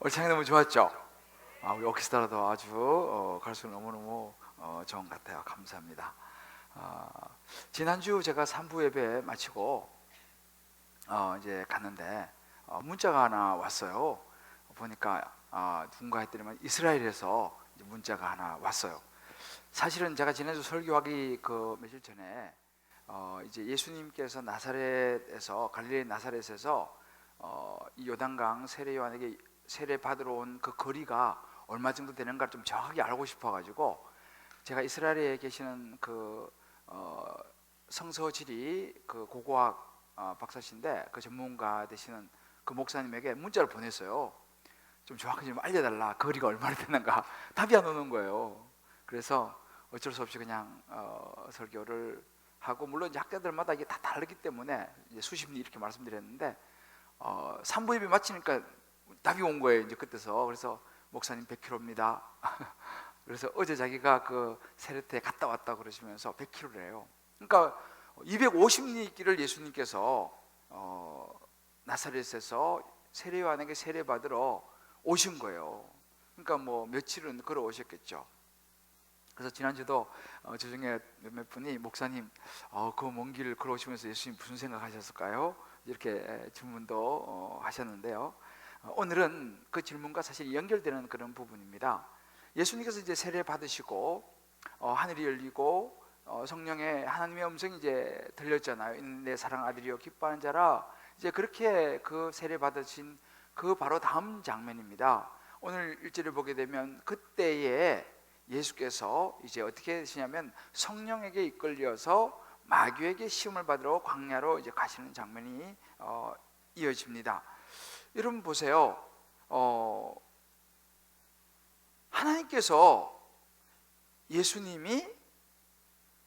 오늘 찬양 너무 좋았죠? 우리 오케스트라도 아주 갈수록 너무너무 좋은 것 같아요. 감사합니다. 지난주 제가 3부 예배 마치고 이제 갔는데 문자가 하나 왔어요. 보니까 누군가 했더니만 이스라엘에서 문자가 하나 왔어요. 사실은 제가 지난주 설교하기 그 며칠 전에 이제 예수님께서 나사렛에서 갈릴리 나사렛에서 이 요단강 세례 요한에게 세례 받으러 온 그 거리가 얼마 정도 되는가 좀 정확하게 알고 싶어가지고 제가 이스라엘에 계시는 그 성서지리 그 고고학 박사신데 그 전문가 되시는 그 목사님에게 문자를 보냈어요. 좀 정확하게 좀 알려달라. 거리가 얼마나 되는가. 답이 안 오는 거예요. 그래서 어쩔 수 없이 그냥 설교를 하고, 물론 이제 학자들마다 이게 다 다르기 때문에 이제 수십 년 이렇게 말씀드렸는데 3부 예배 마치니까 답이 온 거예요. 이제 그때서. 그래서 목사님 100km입니다. 그래서 어제 자기가 그 세례태 갔다 왔다 그러시면서 100km래요. 그러니까 250리 길을 예수님께서 나사렛에서 세례 요한에게 세례 받으러 오신 거예요. 그러니까 뭐 며칠은 걸어오셨겠죠. 그래서 지난주도 저 중에 몇몇 분이 목사님 그 먼 길을 걸어오시면서 예수님 무슨 생각하셨을까요? 이렇게 질문도 하셨는데요. 오늘은 그 질문과 사실 연결되는 그런 부분입니다. 예수님께서 이제 세례 받으시고 하늘이 열리고 성령의 하나님의 음성이 이제 들렸잖아요. 내 사랑 아들이여 기뻐하는 자라. 이제 그렇게 그 세례 받으신 그 바로 다음 장면입니다. 오늘 1절을 보게 되면 그때에 예수께서 이제 어떻게 되시냐면 성령에게 이끌려서 마귀에게 시험을 받으러 광야로 이제 가시는 장면이 이어집니다. 여러분 보세요. 하나님께서 예수님이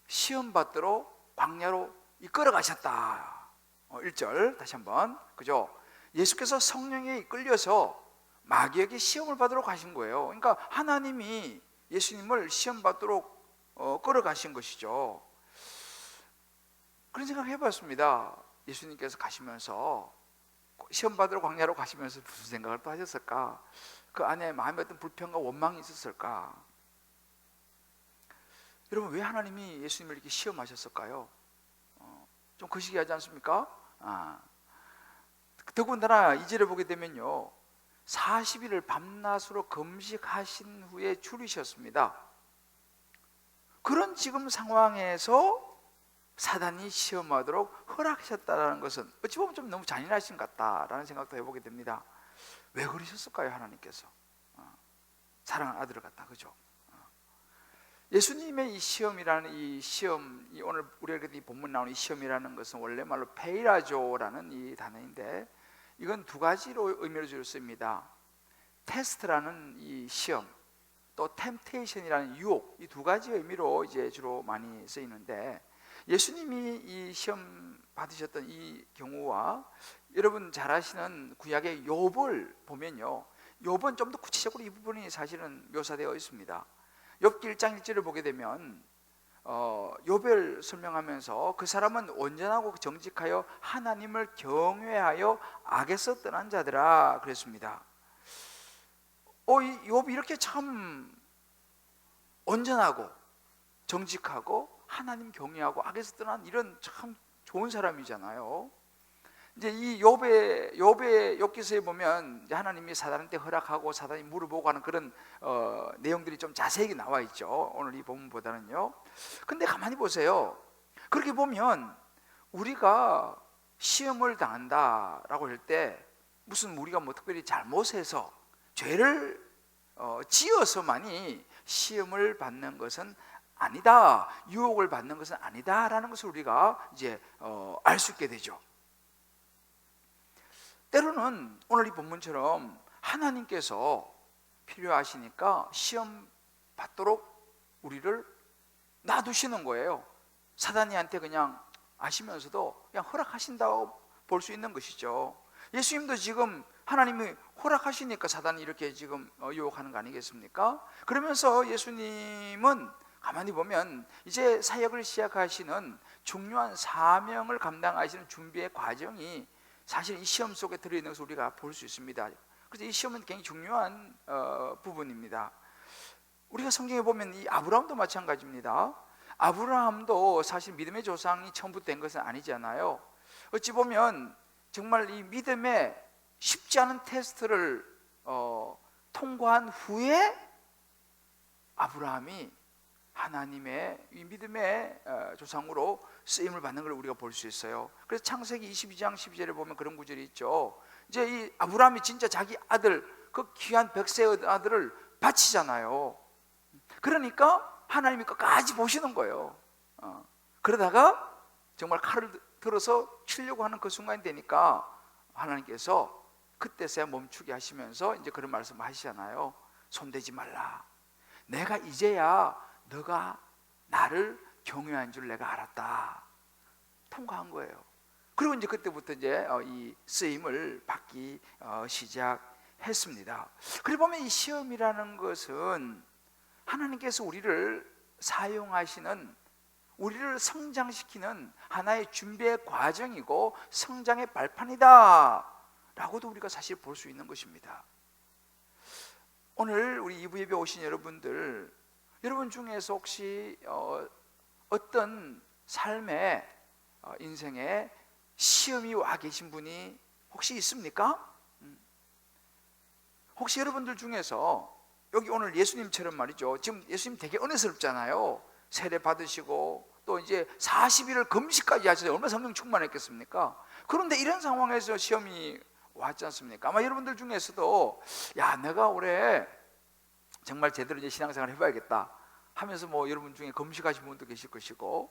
시험 받도록 광야로 이끌어 가셨다. 1절 다시 한번, 그죠? 예수께서 성령에 이끌려서 마귀에게 시험을 받으러 가신 거예요. 그러니까 하나님이 예수님을 시험 받도록 끌어가신 것이죠. 그런 생각을 해봤습니다. 예수님께서 가시면서 시험 받으러 광야로 가시면서 무슨 생각을 또 하셨을까? 그 안에 마음에 어떤 불평과 원망이 있었을까? 여러분, 왜 하나님이 예수님을 이렇게 시험하셨을까요? 좀 거시기하지 않습니까? 더군다나 2절에 보게 되면요, 40일을 밤낮으로 금식하신 후에 줄이셨습니다. 그런 지금 상황에서 사단이 시험하도록 허락하셨다는 것은 어찌 보면 좀 너무 잔인하신 것 같다라는 생각도 해보게 됩니다. 왜 그러셨을까요? 하나님께서 사랑하는 아들을 갖다, 그죠? 예수님의 이 시험이라는 이 시험, 오늘 우리가 이 본문 나오는 이 시험이라는 것은 원래 말로 페이라조라는 이 단어인데, 이건 두 가지로 의미를 주로 씁니다. 테스트라는 이 시험, 또 템테이션이라는 유혹, 이 두 가지 의미로 이제 주로 많이 쓰이는데, 예수님이 이 시험 받으셨던 이 경우와 여러분 잘 아시는 구약의 욥을 보면요, 욥은 좀 더 구체적으로 이 부분이 사실은 묘사되어 있습니다. 욥기 1장 1절을 보게 되면 욥을 설명하면서 그 사람은 온전하고 정직하여 하나님을 경외하여 악에서 떠난 자들아 그랬습니다. 이 욥이 이렇게 참 온전하고 정직하고 하나님 경외하고 악에서 떠난 이런 참 좋은 사람이잖아요. 이제 이 욥기서에 보면 이제 하나님이 사단한테 허락하고 사단이 물어보고 하는 그런 내용들이 좀 자세히 나와 있죠. 오늘 이 본문보다는요. 근데 가만히 보세요. 그렇게 보면 우리가 시험을 당한다라고 할 때 무슨 우리가 뭐 특별히 잘못해서 죄를 지어서만이 시험을 받는 것은 아니다, 유혹을 받는 것은 아니다라는 것을 우리가 이제 알 수 있게 되죠. 때로는 오늘 이 본문처럼 하나님께서 필요하시니까 시험 받도록 우리를 놔두시는 거예요. 사단이한테 그냥 아시면서도 그냥 허락하신다고 볼 수 있는 것이죠. 예수님도 지금 하나님이 허락하시니까 사단이 이렇게 지금 유혹하는 거 아니겠습니까? 그러면서 예수님은 가만히 보면 이제 사역을 시작하시는 중요한 사명을 감당하시는 준비의 과정이 사실 이 시험 속에 들어있는 것을 우리가 볼 수 있습니다. 그래서 이 시험은 굉장히 중요한 부분입니다. 우리가 성경에 보면 이 아브라함도 마찬가지입니다. 아브라함도 사실 믿음의 조상이 처음부터 된 것은 아니잖아요. 어찌 보면 정말 이 믿음의 쉽지 않은 테스트를 통과한 후에 아브라함이 하나님의 이 믿음의 조상으로 쓰임을 받는 걸 우리가 볼 수 있어요. 그래서 창세기 22장 12절에 보면 그런 구절이 있죠. 이제 이 아브라함이 진짜 자기 아들, 그 귀한 백세의 아들을 바치잖아요. 그러니까 하나님이 끝까지 보시는 거예요. 그러다가 정말 칼을 들어서 치려고 하는 그 순간이 되니까 하나님께서 그때서야 멈추게 하시면서 이제 그런 말씀 하시잖아요. 손대지 말라. 내가 이제야 너가 나를 경외한 줄 내가 알았다. 통과한 거예요. 그리고 이제 그때부터 이제 이 쓰임을 받기 시작했습니다. 그리고 보면 이 시험이라는 것은 하나님께서 우리를 사용하시는, 우리를 성장시키는 하나의 준비의 과정이고 성장의 발판이다 라고도 우리가 사실 볼 수 있는 것입니다. 오늘 우리 2부 예배 오신 여러분들, 여러분 중에서 혹시 어떤 삶의 인생에 시험이 와 계신 분이 혹시 있습니까? 혹시 여러분들 중에서 여기 오늘 예수님처럼 말이죠, 지금 예수님 되게 은혜스럽잖아요. 세례 받으시고 또 이제 40일을 금식까지 하셔서 얼마나 성령 충만했겠습니까? 그런데 이런 상황에서 시험이 왔지 않습니까? 아마 여러분들 중에서도 야, 내가 올해 정말 제대로 이제 신앙생활 해봐야겠다 하면서 뭐 여러분 중에 금식하신 분도 계실 것이고,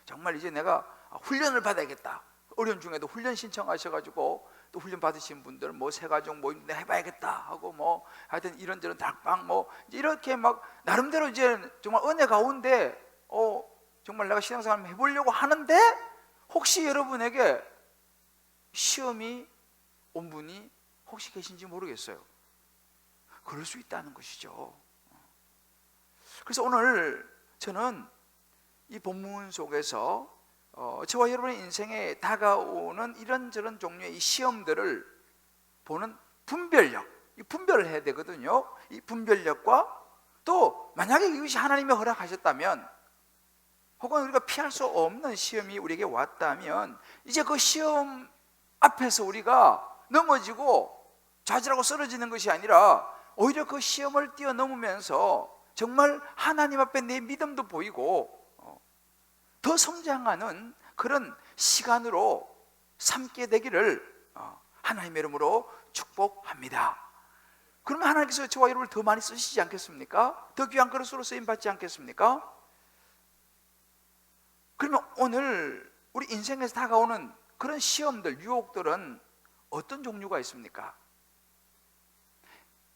정말 이제 내가 훈련을 받아야겠다, 어려운 중에도 훈련 신청하셔가지고 또 훈련 받으신 분들 뭐 새가족 모임 내가 해봐야겠다 하고 뭐 하여튼 이런저런 닭방 뭐 이렇게 막 나름대로 이제 정말 은혜 가운데 정말 내가 신앙생활 해보려고 하는데, 혹시 여러분에게 시험이 온 분이 혹시 계신지 모르겠어요. 그럴 수 있다는 것이죠. 그래서 오늘 저는 이 본문 속에서 저와 여러분의 인생에 다가오는 이런저런 종류의 이 시험들을 보는 분별력, 이 분별을 해야 되거든요. 이 분별력과 또 만약에 이것이 하나님이 허락하셨다면, 혹은 우리가 피할 수 없는 시험이 우리에게 왔다면, 이제 그 시험 앞에서 우리가 넘어지고 좌절하고 쓰러지는 것이 아니라 오히려 그 시험을 뛰어넘으면서 정말 하나님 앞에 내 믿음도 보이고 더 성장하는 그런 시간으로 삼게 되기를 하나님의 이름으로 축복합니다. 그러면 하나님께서 저와 여러분을 더 많이 쓰시지 않겠습니까? 더 귀한 그릇으로 쓰임받지 않겠습니까? 그러면 오늘 우리 인생에서 다가오는 그런 시험들, 유혹들은 어떤 종류가 있습니까?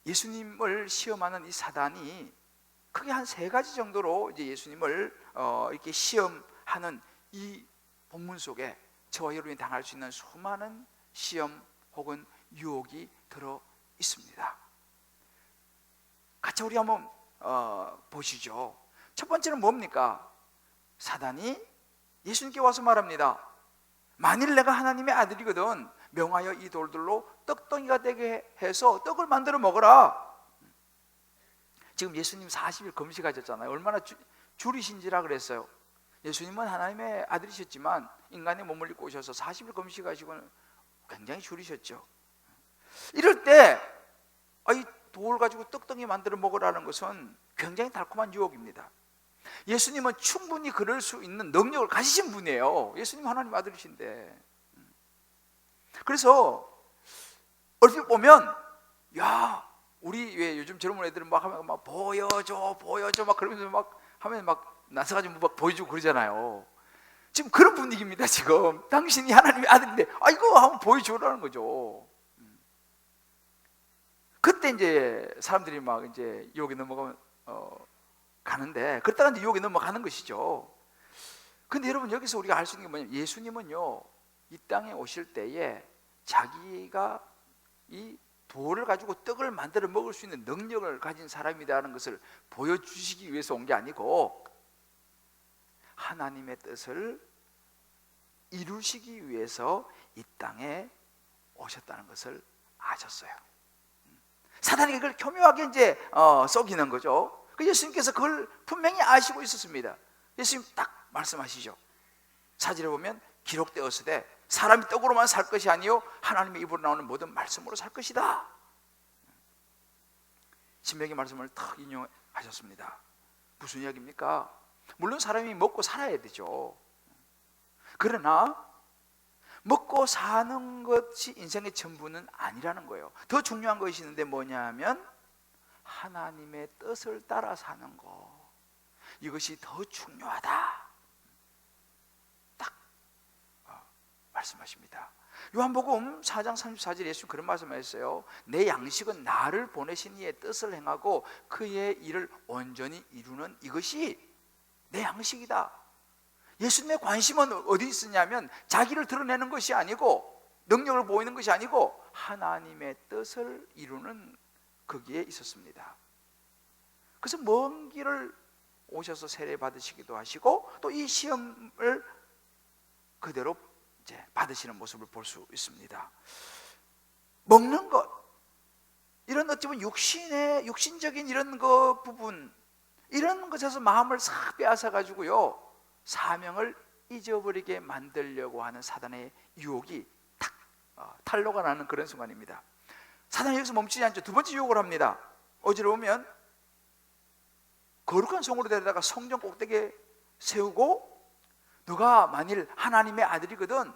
예수님을 시험하는 이 사단이 크게 한 3가지 정도로 이제 예수님을 이렇게 시험하는 이 본문 속에 저와 여러분이 당할 수 있는 수많은 시험 혹은 유혹이 들어 있습니다. 같이 우리 한번 보시죠. 첫 번째는 뭡니까? 사단이 예수님께 와서 말합니다. 만일 내가 하나님의 아들이거든 명하여 이 돌들로 떡덩이가 되게 해서 떡을 만들어 먹어라. 지금 예수님 40일 금식하셨잖아요. 얼마나 줄이신지라 그랬어요. 예수님은 하나님의 아들이셨지만 인간의 몸을 입고 오셔서 40일 금식하시고는 굉장히 줄이셨죠. 이럴 때 이 돌 가지고 떡덩이 만들어 먹으라는 것은 굉장히 달콤한 유혹입니다. 예수님은 충분히 그럴 수 있는 능력을 가지신 분이에요. 예수님 하나님 아들이신데. 그래서 얼핏 보면 야, 우리 왜 요즘 젊은 애들은 막 하면 막 보여줘 막 그러면서 막 하면 막 나서가지고 막 보여주고 그러잖아요. 지금 그런 분위기입니다. 지금 당신이 하나님의 아들인데 이거 한번 보여주라는 거죠. 그때 이제 사람들이 막 이제 유혹에 넘어가면 가는데, 그러다가 이제 유혹에 넘어가는 것이죠. 근데 여러분, 여기서 우리가 알 수 있는 게 뭐냐면, 예수님은요 이 땅에 오실 때에 자기가 이 돌을 가지고 떡을 만들어 먹을 수 있는 능력을 가진 사람이라는 것을 보여주시기 위해서 온 게 아니고 하나님의 뜻을 이루시기 위해서 이 땅에 오셨다는 것을 아셨어요. 사단이 그걸 교묘하게 이제 썩이는 거죠. 예수님께서 그걸 분명히 아시고 있었습니다. 예수님 딱 말씀하시죠. 사절에 보면 기록되었으되 사람이 떡으로만 살 것이 아니요 하나님의 입으로 나오는 모든 말씀으로 살 것이다. 신명기 말씀을 탁 인용하셨습니다. 무슨 이야기입니까? 물론 사람이 먹고 살아야 되죠. 그러나 먹고 사는 것이 인생의 전부는 아니라는 거예요. 더 중요한 것이 있는데 뭐냐면 하나님의 뜻을 따라 사는 것, 이것이 더 중요하다, 딱 말씀하십니다. 요한복음 4장 34절에 예수님 그런 말씀하셨어요. 내 양식은 나를 보내신 이의 뜻을 행하고 그의 일을 온전히 이루는 이것이 내 양식이다. 예수님의 관심은 어디 있었냐면 자기를 드러내는 것이 아니고 능력을 보이는 것이 아니고 하나님의 뜻을 이루는 거기에 있었습니다. 그래서 먼 길을 오셔서 세례 받으시기도 하시고 또 이 시험을 그대로 이제 받으시는 모습을 볼 수 있습니다. 먹는 것, 이런 어찌 보면 육신적인 이런 거 부분, 이런 것에서 마음을 싹 빼앗아 가지고요 사명을 잊어버리게 만들려고 하는 사단의 유혹이 탁 탄로가 나는 그런 순간입니다. 사단이 여기서 멈추지 않죠. 두 번째 유혹을 합니다. 어제를 보면 거룩한 성으로 데려다가 성전 꼭대기에 세우고 너가 만일 하나님의 아들이거든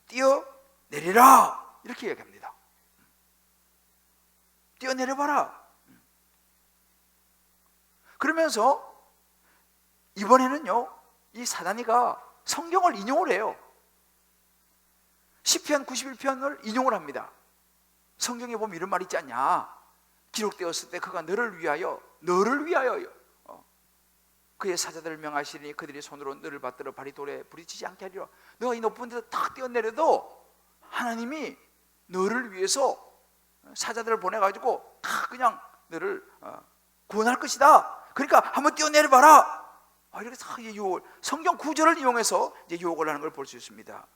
뛰어내리라, 이렇게 얘기합니다. 뛰어내려봐라. 그러면서 이번에는요 이 사단이가 성경을 인용을 해요. 시편 91편을 인용을 합니다. 성경에 보면 이런 말이 있지 않냐. 기록되었을 때 그가 너를 위하여 그의 사자들을 명하시니 그들이 손으로 너를 받들어 발이 돌에 부딪히지 않게 하리라. 너가 이 높은 데서 탁 뛰어내려도 하나님이 너를 위해서 사자들을 보내가지고 탁 그냥 너를 구원할 것이다. 그러니까 한번 뛰어내려봐라. 이렇게 탁 유혹을, 성경 구절을 이용해서 이제 유혹을 하는 걸 볼 수 있습니다.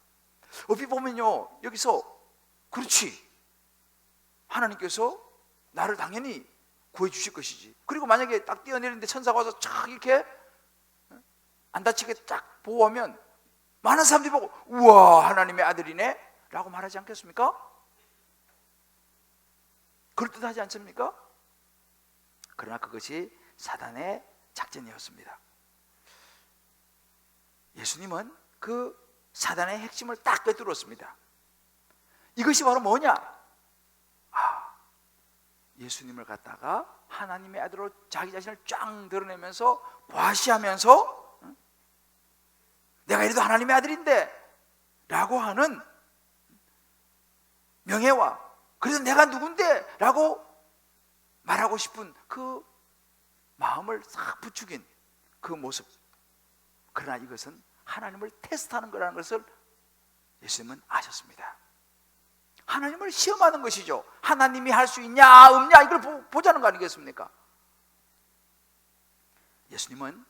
어피 보면요 여기서 그렇지, 하나님께서 나를 당연히 구해 주실 것이지. 그리고 만약에 딱 뛰어내리는데 천사가 와서 쫙 이렇게 안 다치게 딱 보호하면 많은 사람들이 보고 우와 하나님의 아들이네 라고 말하지 않겠습니까? 그럴듯하지 않습니까? 그러나 그것이 사단의 작전이었습니다. 예수님은 그 사단의 핵심을 딱 꿰뚫었습니다. 이것이 바로 뭐냐? 예수님을 갖다가 하나님의 아들로 자기 자신을 쫙 드러내면서 과시하면서 내가 이래도 하나님의 아들인데 라고 하는 명예와, 그래서 내가 누군데 라고 말하고 싶은 그 마음을 싹 부추긴 그 모습. 그러나 이것은 하나님을 테스트하는 거라는 것을 예수님은 아셨습니다. 하나님을 시험하는 것이죠. 하나님이 할 수 있냐 없냐 이걸 보자는 거 아니겠습니까? 예수님은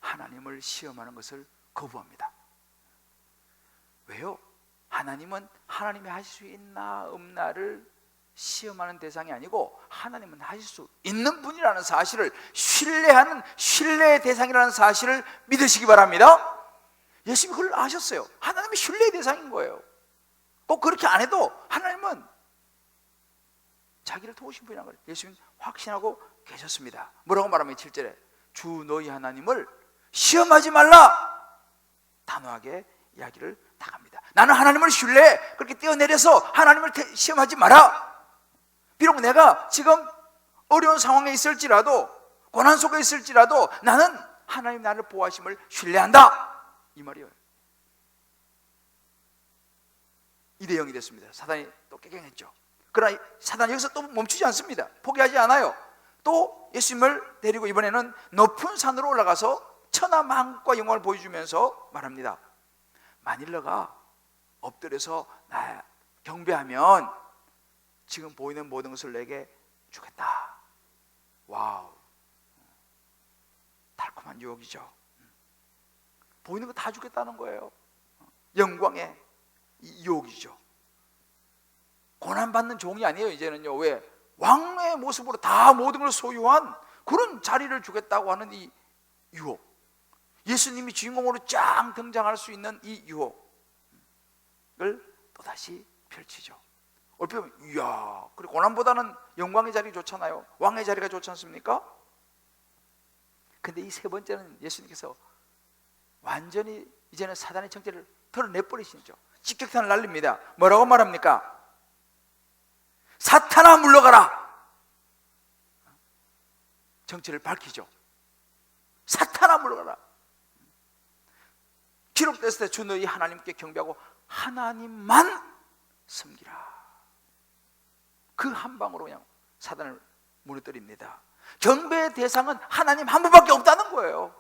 하나님을 시험하는 것을 거부합니다. 왜요? 하나님은 하나님이 하실 수 있나 없나를 시험하는 대상이 아니고 하나님은 하실 수 있는 분이라는 사실을 신뢰하는 신뢰의 대상이라는 사실을 믿으시기 바랍니다. 예수님이 그걸 아셨어요. 하나님이 신뢰의 대상인 거예요. 꼭 그렇게 안 해도 하나님은 자기를 도우신 분이라는 걸 예수님은 확신하고 계셨습니다. 뭐라고 말하면 7절에 주 너희 하나님을 시험하지 말라 단호하게 이야기를 다 합니다. 나는 하나님을 신뢰해. 그렇게 뛰어내려서 하나님을 시험하지 마라. 비록 내가 지금 어려운 상황에 있을지라도 고난 속에 있을지라도 나는 하나님 나를 보호하심을 신뢰한다, 이 말이에요. 2대0이 됐습니다. 사단이 또 깨갱했죠. 그러나 사단이 여기서 또 멈추지 않습니다. 포기하지 않아요. 또 예수님을 데리고 이번에는 높은 산으로 올라가서 천하만국과 영광을 보여주면서 말합니다. 만일 너가 엎드려서 나 경배하면 지금 보이는 모든 것을 내게 주겠다. 와우, 달콤한 유혹이죠. 보이는 거 다 주겠다는 거예요. 영광의 유혹이죠. 고난받는 종이 아니에요. 이제는요. 왜? 왕의 모습으로 다 모든 걸 소유한 그런 자리를 주겠다고 하는 이 유혹, 예수님이 주인공으로 쫙 등장할 수 있는 이 유혹을 또다시 펼치죠. 얼핏 보면 이야, 그리고 고난보다는 영광의 자리 좋잖아요. 왕의 자리가 좋지 않습니까? 근데 이 세 번째는 예수님께서 완전히 이제는 사단의 정체를 털어내버리시죠. 직격탄을 날립니다. 뭐라고 말합니까? 사탄아 물러가라. 정체를 밝히죠. 사탄아 물러가라. 기록됐을 때 주 너희 하나님께 경배하고 하나님만 섬기라. 그 한 방으로 그냥 사단을 무너뜨립니다. 경배의 대상은 하나님 한 분밖에 없다는 거예요.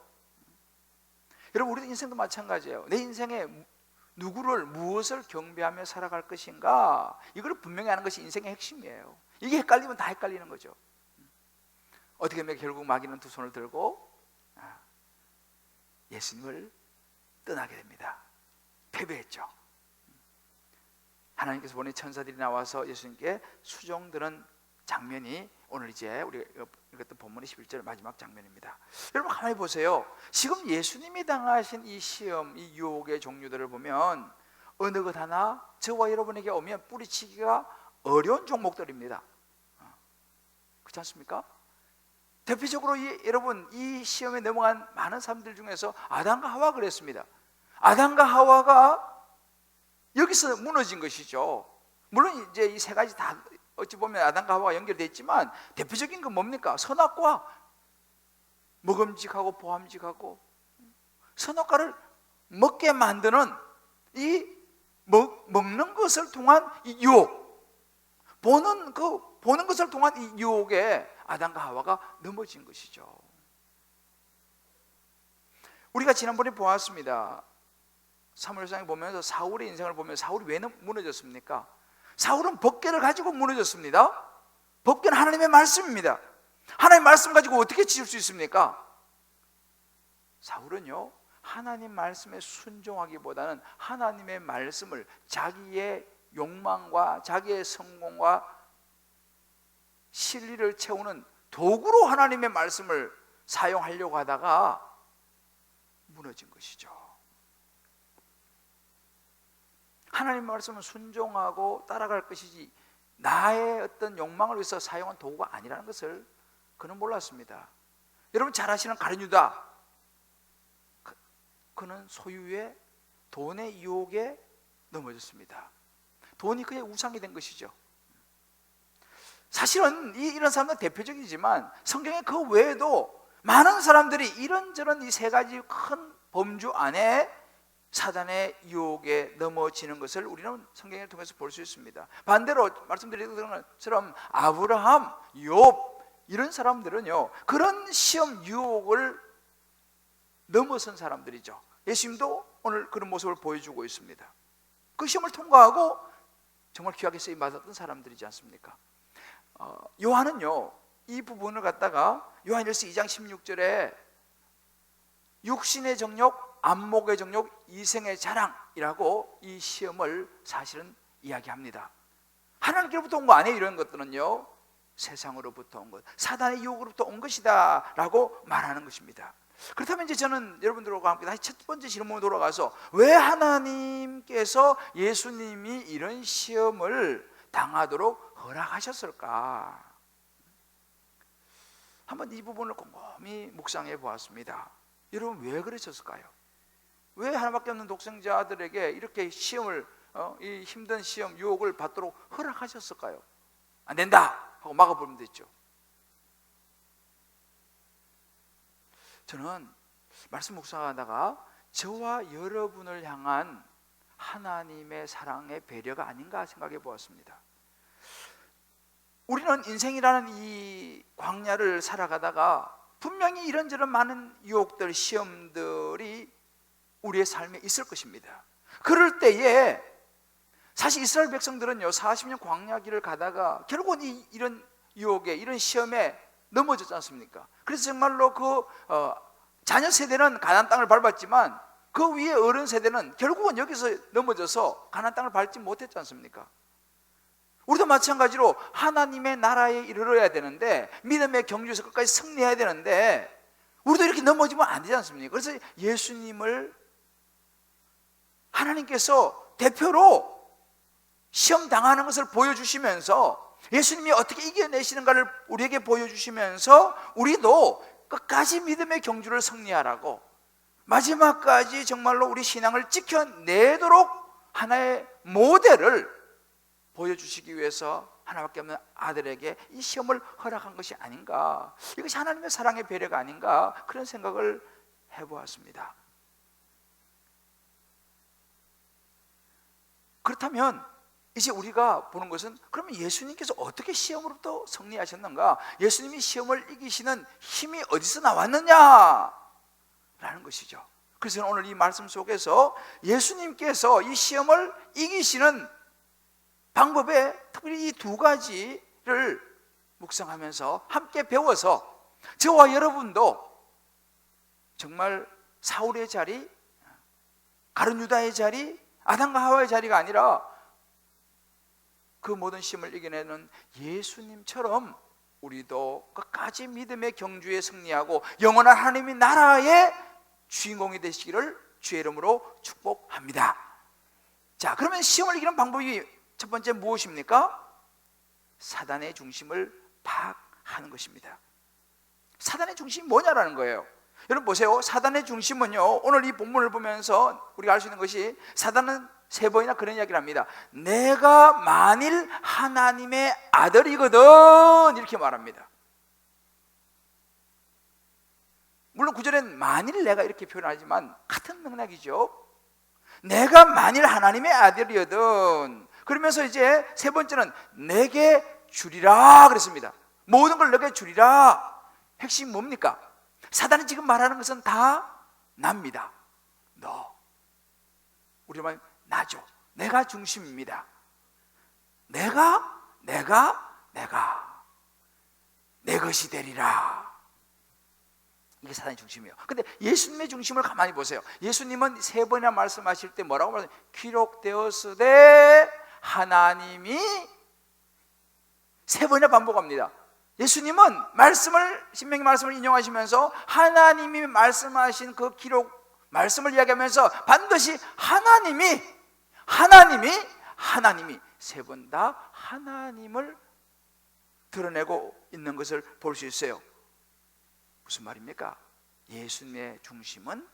여러분, 우리 인생도 마찬가지예요. 내 인생에 누구를, 무엇을 경배하며 살아갈 것인가, 이걸 분명히 아는 것이 인생의 핵심이에요. 이게 헷갈리면 다 헷갈리는 거죠. 어떻게 하면 결국 마귀는 두 손을 들고 예수님을 떠나게 됩니다. 패배했죠. 하나님께서 보낸 천사들이 나와서 예수님께 수종드는 장면이 오늘 이제 우리가 읽었던 본문의 11절 마지막 장면입니다. 여러분 가만히 보세요. 지금 예수님이 당하신 이 시험, 이 유혹의 종류들을 보면 어느 것 하나 저와 여러분에게 오면 뿌리치기가 어려운 종목들입니다. 그렇지 않습니까? 대표적으로 여러분, 이 시험에 넘어간 많은 사람들 중에서 아담과 하와가 그랬습니다. 아담과 하와가 여기서 무너진 것이죠. 물론 이제 이 세 가지 다 어찌 보면 아담과 하와가 연결되어 있지만 대표적인 건 뭡니까? 선악과, 먹음직하고 보암직하고 선악과를 먹게 만드는 이 먹는 것을 통한 이 유혹, 보는 것을 통한 이 유혹에 아담과 하와가 넘어진 것이죠. 우리가 지난번에 보았습니다. 사무엘상에 보면서 사울의 인생을 보면 사울이 왜 무너졌습니까? 사울은 법궤를 가지고 무너졌습니다. 법궤는 하나님의 말씀입니다. 하나님의 말씀 가지고 어떻게 지을 수 있습니까? 사울은요, 하나님 말씀에 순종하기보다는 하나님의 말씀을 자기의 욕망과 자기의 성공과 실리를 채우는 도구로 하나님의 말씀을 사용하려고 하다가 무너진 것이죠. 하나님의 말씀은 순종하고 따라갈 것이지 나의 어떤 욕망을 위해서 사용한 도구가 아니라는 것을 그는 몰랐습니다. 여러분 잘 아시는 가룟 유다, 그는 소유의 돈의 유혹에 넘어졌습니다. 돈이 그의 우상이 된 것이죠. 사실은 이런 사람들은 대표적이지만 성경에 그 외에도 많은 사람들이 이런저런 이 세 가지 큰 범주 안에 사단의 유혹에 넘어지는 것을 우리는 성경을 통해서 볼 수 있습니다. 반대로 말씀드린 것처럼 아브라함, 욥 이런 사람들은요, 그런 시험 유혹을 넘어선 사람들이죠. 예수님도 오늘 그런 모습을 보여주고 있습니다. 그 시험을 통과하고 정말 귀하게 쓰임 받았던 사람들이지 않습니까? 요한은요, 이 부분을 갖다가 요한일서 2장 16절에 육신의 정욕, 안목의 정욕, 이생의 자랑이라고 이 시험을 사실은 이야기합니다. 하나님께로부터 온 거 아니에요. 이런 것들은요, 세상으로부터 온 것, 사단의 유혹으로부터 온 것이다 라고 말하는 것입니다. 그렇다면 이제 저는 여러분들과 함께 다시 첫 번째 질문으로 돌아가서 왜 하나님께서 예수님이 이런 시험을 당하도록 허락하셨을까? 한번 이 부분을 곰곰이 묵상해 보았습니다. 여러분 왜 그러셨을까요? 왜 하나밖에 없는 독생자들에게 이렇게 시험을, 이 힘든 시험, 유혹을 받도록 허락하셨을까요? 안 된다 하고 막아보면 됐죠. 저는 말씀 묵상하다가 저와 여러분을 향한 하나님의 사랑의 배려가 아닌가 생각해 보았습니다. 우리는 인생이라는 이 광야를 살아가다가 분명히 이런저런 많은 유혹들, 시험들이 우리의 삶에 있을 것입니다. 그럴 때에 사실 이스라엘 백성들은요, 40년 광야길을 가다가 결국은 이런 유혹에, 이런 시험에 넘어졌지 않습니까? 그래서 정말로 그 자녀 세대는 가나안 땅을 밟았지만 그 위에 어른 세대는 결국은 여기서 넘어져서 가나안 땅을 밟지 못했지 않습니까? 우리도 마찬가지로 하나님의 나라에 이르러야 되는데, 믿음의 경주에서 끝까지 승리해야 되는데, 우리도 이렇게 넘어지면 안 되지 않습니까? 그래서 예수님을 하나님께서 대표로 시험 당하는 것을 보여주시면서, 예수님이 어떻게 이겨내시는가를 우리에게 보여주시면서, 우리도 끝까지 믿음의 경주를 승리하라고, 마지막까지 정말로 우리 신앙을 지켜내도록 하나의 모델을 보여주시기 위해서 하나밖에 없는 아들에게 이 시험을 허락한 것이 아닌가, 이것이 하나님의 사랑의 배려가 아닌가, 그런 생각을 해보았습니다. 그렇다면 이제 우리가 보는 것은, 그러면 예수님께서 어떻게 시험으로부터 승리하셨는가, 예수님이 시험을 이기시는 힘이 어디서 나왔느냐 라는 것이죠. 그래서 오늘 이 말씀 속에서 예수님께서 이 시험을 이기시는 방법에 특별히 이 두 가지를 묵상하면서 함께 배워서, 저와 여러분도 정말 사울의 자리, 가룟 유다의 자리, 아담과 하와의 자리가 아니라 그 모든 시험을 이겨내는 예수님처럼 우리도 끝까지 믿음의 경주에 승리하고 영원한 하나님의 나라의 주인공이 되시기를 주의 이름으로 축복합니다. 자, 그러면 시험을 이기는 방법이 첫 번째 무엇입니까? 사단의 중심을 파악하는 것입니다. 사단의 중심이 뭐냐라는 거예요. 여러분 보세요. 사단의 중심은요, 오늘 이 본문을 보면서 우리가 알 수 있는 것이, 사단은 세 번이나 그런 이야기를 합니다. 내가 만일 하나님의 아들이거든, 이렇게 말합니다. 물론 구절엔 만일 내가 이렇게 표현하지만 같은 맥락이죠. 내가 만일 하나님의 아들이거든, 그러면서 이제 세 번째는 내게 주리라 그랬습니다. 모든 걸 내게 주리라. 핵심이 뭡니까? 사단이 지금 말하는 것은 다 납니다. 너, 우리 말 나죠. 내가 중심입니다. 내가 내 것이 되리라. 이게 사단의 중심이에요. 근데 예수님의 중심을 가만히 보세요. 예수님은 세 번이나 말씀하실 때 뭐라고 말하세요? 기록되었으되 하나님이, 세 번이나 반복합니다. 예수님은 신명기 말씀을 인용하시면서 하나님이 말씀하신 그 기록 말씀을 이야기하면서 반드시 하나님이 세 번 다 하나님을 드러내고 있는 것을 볼 수 있어요. 무슨 말입니까? 예수님의 중심은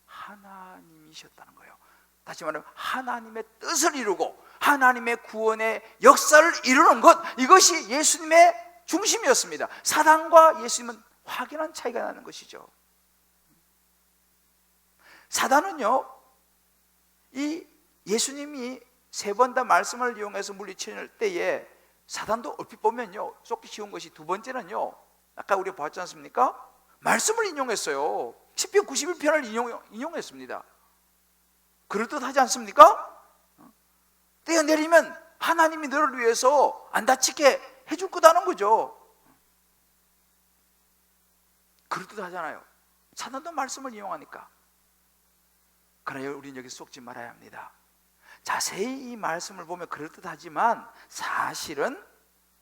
하나님이셨다는 거예요. 다시 말하면 하나님의 뜻을 이루고 하나님의 구원의 역사를 이루는 것, 이것이 예수님의 중심이었습니다. 사단과 예수님은 확연한 차이가 나는 것이죠. 사단은요, 이 예수님이 세 번 다 말씀을 이용해서 물리칠 때에 사단도 얼핏 보면요, 쏟기 쉬운 것이, 두 번째는요, 아까 우리가 봤지 않습니까? 말씀을 인용했어요. 시편 91편을 인용했습니다. 그럴듯하지 않습니까? 떼어내리면 하나님이 너를 위해서 안 다치게 해줄 거다는 거죠. 그럴듯하잖아요. 사단도 말씀을 이용하니까. 그러나 우리는 여기 속지 말아야 합니다. 자세히 이 말씀을 보면 그럴듯하지만 사실은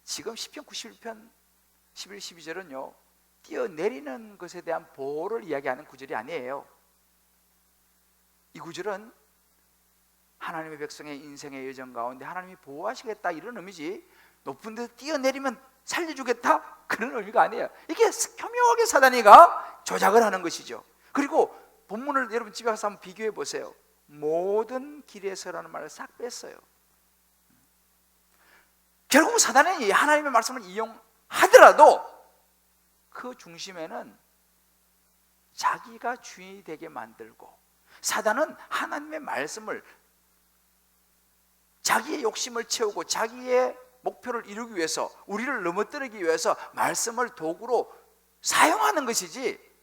지금 시편 91편 11, 12절은요 뛰어내리는 것에 대한 보호를 이야기하는 구절이 아니에요. 이 구절은 하나님의 백성의 인생의 여정 가운데 하나님이 보호하시겠다 이런 의미지, 높은 데서 뛰어내리면 살려주겠다 그런 의미가 아니에요. 이게 교묘하게 사단이가 조작을 하는 것이죠. 그리고 본문을 여러분 집에 가서 한번 비교해 보세요. 모든 길에서라는 말을 싹 뺐어요. 결국 사단이 하나님의 말씀을 이용하더라도 그 중심에는 자기가 주인이 되게 만들고, 사단은 하나님의 말씀을 자기의 욕심을 채우고 자기의 목표를 이루기 위해서, 우리를 넘어뜨리기 위해서 말씀을 도구로 사용하는 것이지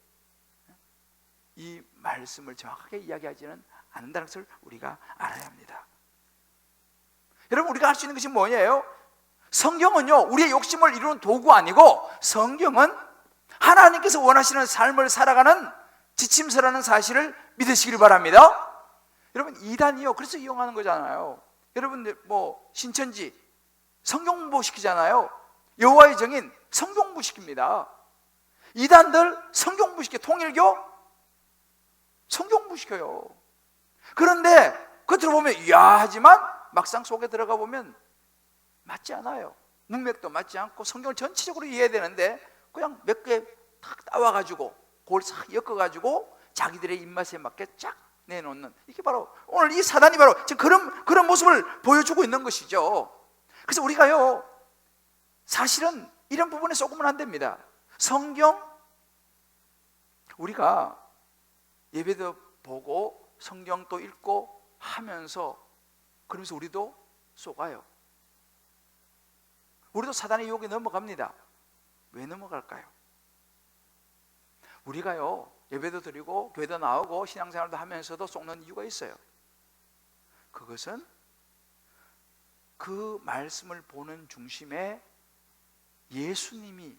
이 말씀을 정확하게 이야기하지는 않는다는 것을 우리가 알아야 합니다. 여러분, 우리가 할 수 있는 것이 뭐냐요? 성경은요 우리의 욕심을 이루는 도구 아니고, 성경은 하나님께서 원하시는 삶을 살아가는 지침서라는 사실을 믿으시기를 바랍니다. 여러분, 이단이요 그래서 이용하는 거잖아요. 여러분들 뭐 신천지 성경 공부 시키잖아요. 여호와의 정인 성경 공부 시킵니다. 이단들 성경 공부 시켜. 통일교 성경 공부 시켜요. 그런데 겉으로 보면 이야 하지만 막상 속에 들어가 보면 맞지 않아요. 문맥도 맞지 않고 성경을 전체적으로 이해해야 되는데 그냥 몇 개 탁 따와가지고 그걸 싹 엮어가지고 자기들의 입맛에 맞게 쫙 내놓는, 이게 바로 오늘 이 사단이 바로 지금 그런 모습을 보여주고 있는 것이죠. 그래서 우리가요, 사실은 이런 부분에 쏘으면 안 됩니다. 성경, 우리가 예배도 보고 성경도 읽고 하면서 그러면서 우리도 속아요. 우리도 사단의 유혹에 넘어갑니다. 왜 넘어갈까요? 우리가요, 예배도 드리고 교회도 나오고 신앙생활도 하면서도 속는 이유가 있어요. 그것은 그 말씀을 보는 중심에 예수님이,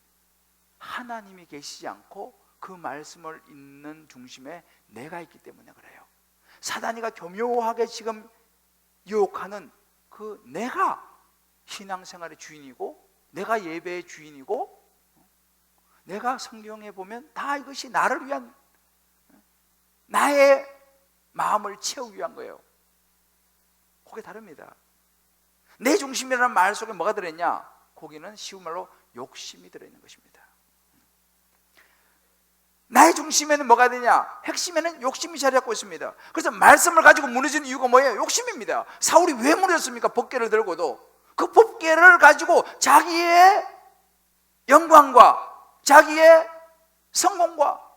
하나님이 계시지 않고 그 말씀을 읽는 중심에 내가 있기 때문에 그래요. 사단이가 교묘하게 지금 유혹하는 그 내가 신앙생활의 주인이고, 내가 예배의 주인이고, 내가 성경에 보면 다 이것이 나를 위한, 나의 마음을 채우기 위한 거예요. 그게 다릅니다. 내 중심이라는 말 속에 뭐가 들어있냐? 거기는 쉬운 말로 욕심이 들어있는 것입니다. 나의 중심에는 뭐가 되냐? 핵심에는 욕심이 자리 잡고 있습니다. 그래서 말씀을 가지고 무너지는 이유가 뭐예요? 욕심입니다. 사울이 왜 무너졌습니까? 법궤를 들고도 그 법궤를 가지고 자기의 영광과 자기의 성공과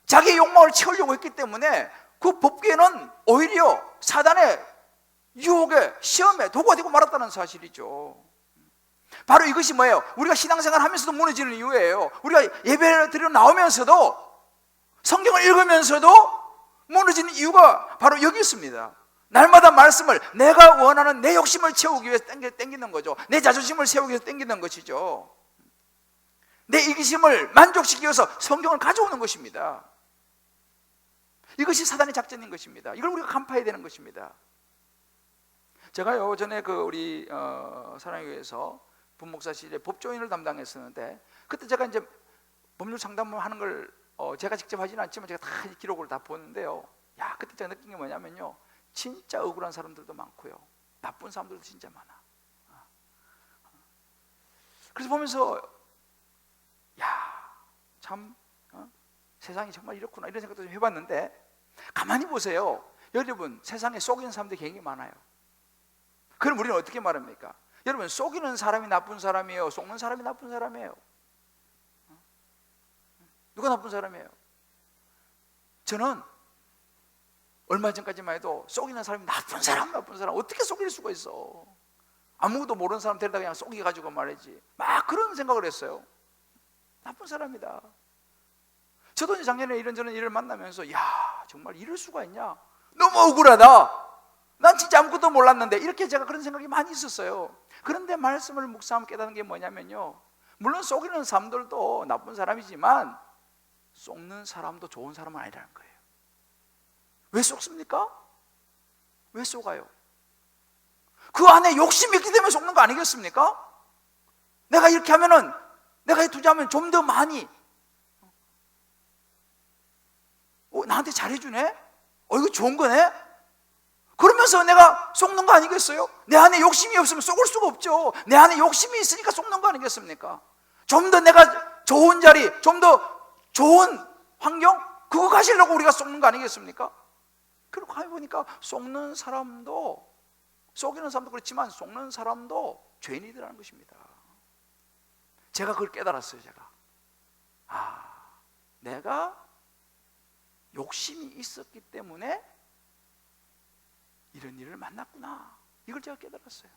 자기의 욕망을 채우려고 했기 때문에 그 법궤는 오히려 사단의 유혹에, 시험에 도구가 되고 말았다는 사실이죠. 바로 이것이 뭐예요? 우리가 신앙생활 하면서도 무너지는 이유예요. 우리가 예배를 드리러 나오면서도, 성경을 읽으면서도 무너지는 이유가 바로 여기 있습니다. 날마다 말씀을 내가 원하는 내 욕심을 채우기 위해서 땡기는 거죠. 내 자존심을 세우기 위해서 땡기는 것이죠. 내 이기심을 만족시키기 위해서 성경을 가져오는 것입니다. 이것이 사단의 작전인 것입니다. 이걸 우리가 간파해야 되는 것입니다. 제가요, 전에 우리 사랑교회에서 분목사실에 법조인을 담당했었는데, 그때 제가 이제 법률 상담을 하는 걸 제가 직접 하지는 않지만 제가 다 기록을 다 보는데요, 야, 그때 제가 느낀 게 뭐냐면요, 진짜 억울한 사람들도 많고요, 나쁜 사람들도 진짜 많아. 그래서 보면서 야, 참 세상이 정말 이렇구나, 이런 생각도 좀 해봤는데, 가만히 보세요. 여러분, 세상에 속이는 사람들이 굉장히 많아요. 그럼 우리는 어떻게 말합니까? 여러분, 속이는 사람이 나쁜 사람이에요? 속는 사람이 나쁜 사람이에요? 누가 나쁜 사람이에요? 저는 얼마 전까지만 해도 속이는 사람이 나쁜 사람 어떻게 속일 수가 있어? 아무것도 모르는 사람 데려다 그냥 속여가지고 말이지, 막 그런 생각을 했어요. 나쁜 사람이다. 저도 이제 작년에 이런저런 일을 만나면서, 야, 정말 이럴 수가 있냐? 너무 억울하다. 난 진짜 아무것도 몰랐는데, 이렇게 제가 그런 생각이 많이 있었어요. 그런데 말씀을 묵상하면 깨닫는 게 뭐냐면요, 물론 속이는 사람들도 나쁜 사람이지만 속는 사람도 좋은 사람은 아니라는 거예요. 왜 속습니까? 왜 속아요? 그 안에 욕심이 있기 때문에 속는 거 아니겠습니까? 내가 이렇게 하면은, 내가 투자하면 좀 더 많이 나한테 잘해주네? 이거 좋은 거네? 그러면서 내가 속는 거 아니겠어요? 내 안에 욕심이 없으면 속을 수가 없죠. 내 안에 욕심이 있으니까 속는 거 아니겠습니까? 좀 더 내가 좋은 자리, 좀 더 좋은 환경, 그거 가시려고 우리가 속는 거 아니겠습니까? 그렇게 해보니까 속는 사람도, 속이는 사람도 그렇지만 속는 사람도 죄인이더라는 것입니다. 제가 그걸 깨달았어요. 제가 내가 욕심이 있었기 때문에 이런 일을 만났구나, 이걸 제가 깨달았어요.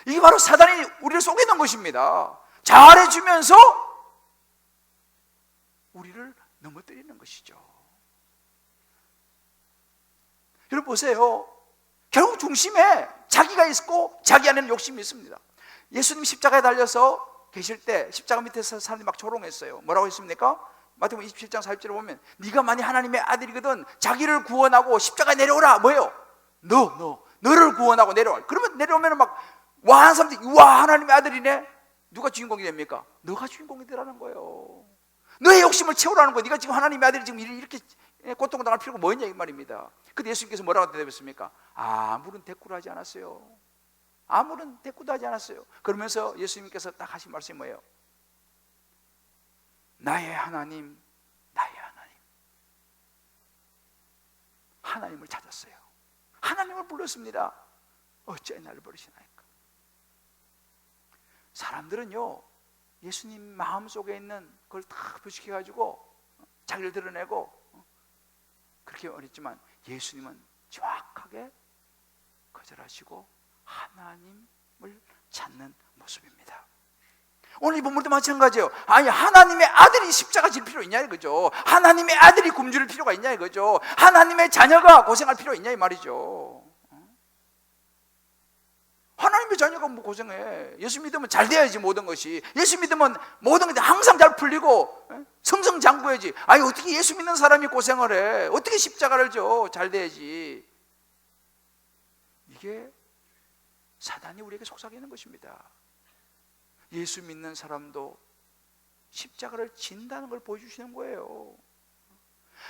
이게 바로 사단이 우리를 속이는 것입니다. 잘해주면서 우리를 넘어뜨리는 것이죠. 여러분 보세요. 결국 중심에 자기가 있고 자기 안에는 욕심이 있습니다. 예수님 십자가에 달려서 계실 때 십자가 밑에서 사람들이 막 조롱했어요. 뭐라고 했습니까? 마태복음 27장 40절에 보면, 네가 만약 하나님의 아들이거든 자기를 구원하고 십자가에 내려오라. 뭐예요? 너 너를 구원하고 내려와. 그러면 내려오면 막 와한 사람들이 와 하나님의 아들이네. 누가 주인공이 됩니까? 너가 주인공이 되라는 거예요. 너의 욕심을 채우라는 거예요. 네가 지금 하나님의 아들이 지금 이렇게 고통을 당할 필요가 뭐냐 이 말입니다. 근데 예수님께서 뭐라고 대답했습니까? 아무런 대꾸를 하지 않았어요. 아무런 대꾸도 하지 않았어요. 그러면서 예수님께서 딱 하신 말씀이 뭐예요? 나의 하나님, 나의 하나님. 하나님을 찾았어요. 하나님을 불렀습니다. 어찌 나를 버리시나이까. 사람들은요, 예수님 마음속에 있는 그걸 다 부식해가지고 자기를 드러내고 그렇게 말했지만 예수님은 정확하게 거절하시고 하나님을 찾는 모습입니다. 오늘 이 본문도 마찬가지예요. 아니, 하나님의 아들이 십자가 질 필요 있냐 이거죠. 하나님의 아들이 굶주릴 필요가 있냐 이거죠. 하나님의 자녀가 고생할 필요 있냐 이 말이죠. 하나님의 자녀가 뭐 고생해. 예수 믿으면 잘 돼야지 모든 것이. 예수 믿으면 모든 것이 항상 잘 풀리고 승승장구해야지. 아니 어떻게 예수 믿는 사람이 고생을 해. 어떻게 십자가를 져. 잘 돼야지. 이게 사단이 우리에게 속삭이는 것입니다. 예수 믿는 사람도 십자가를 진다는 걸 보여주시는 거예요.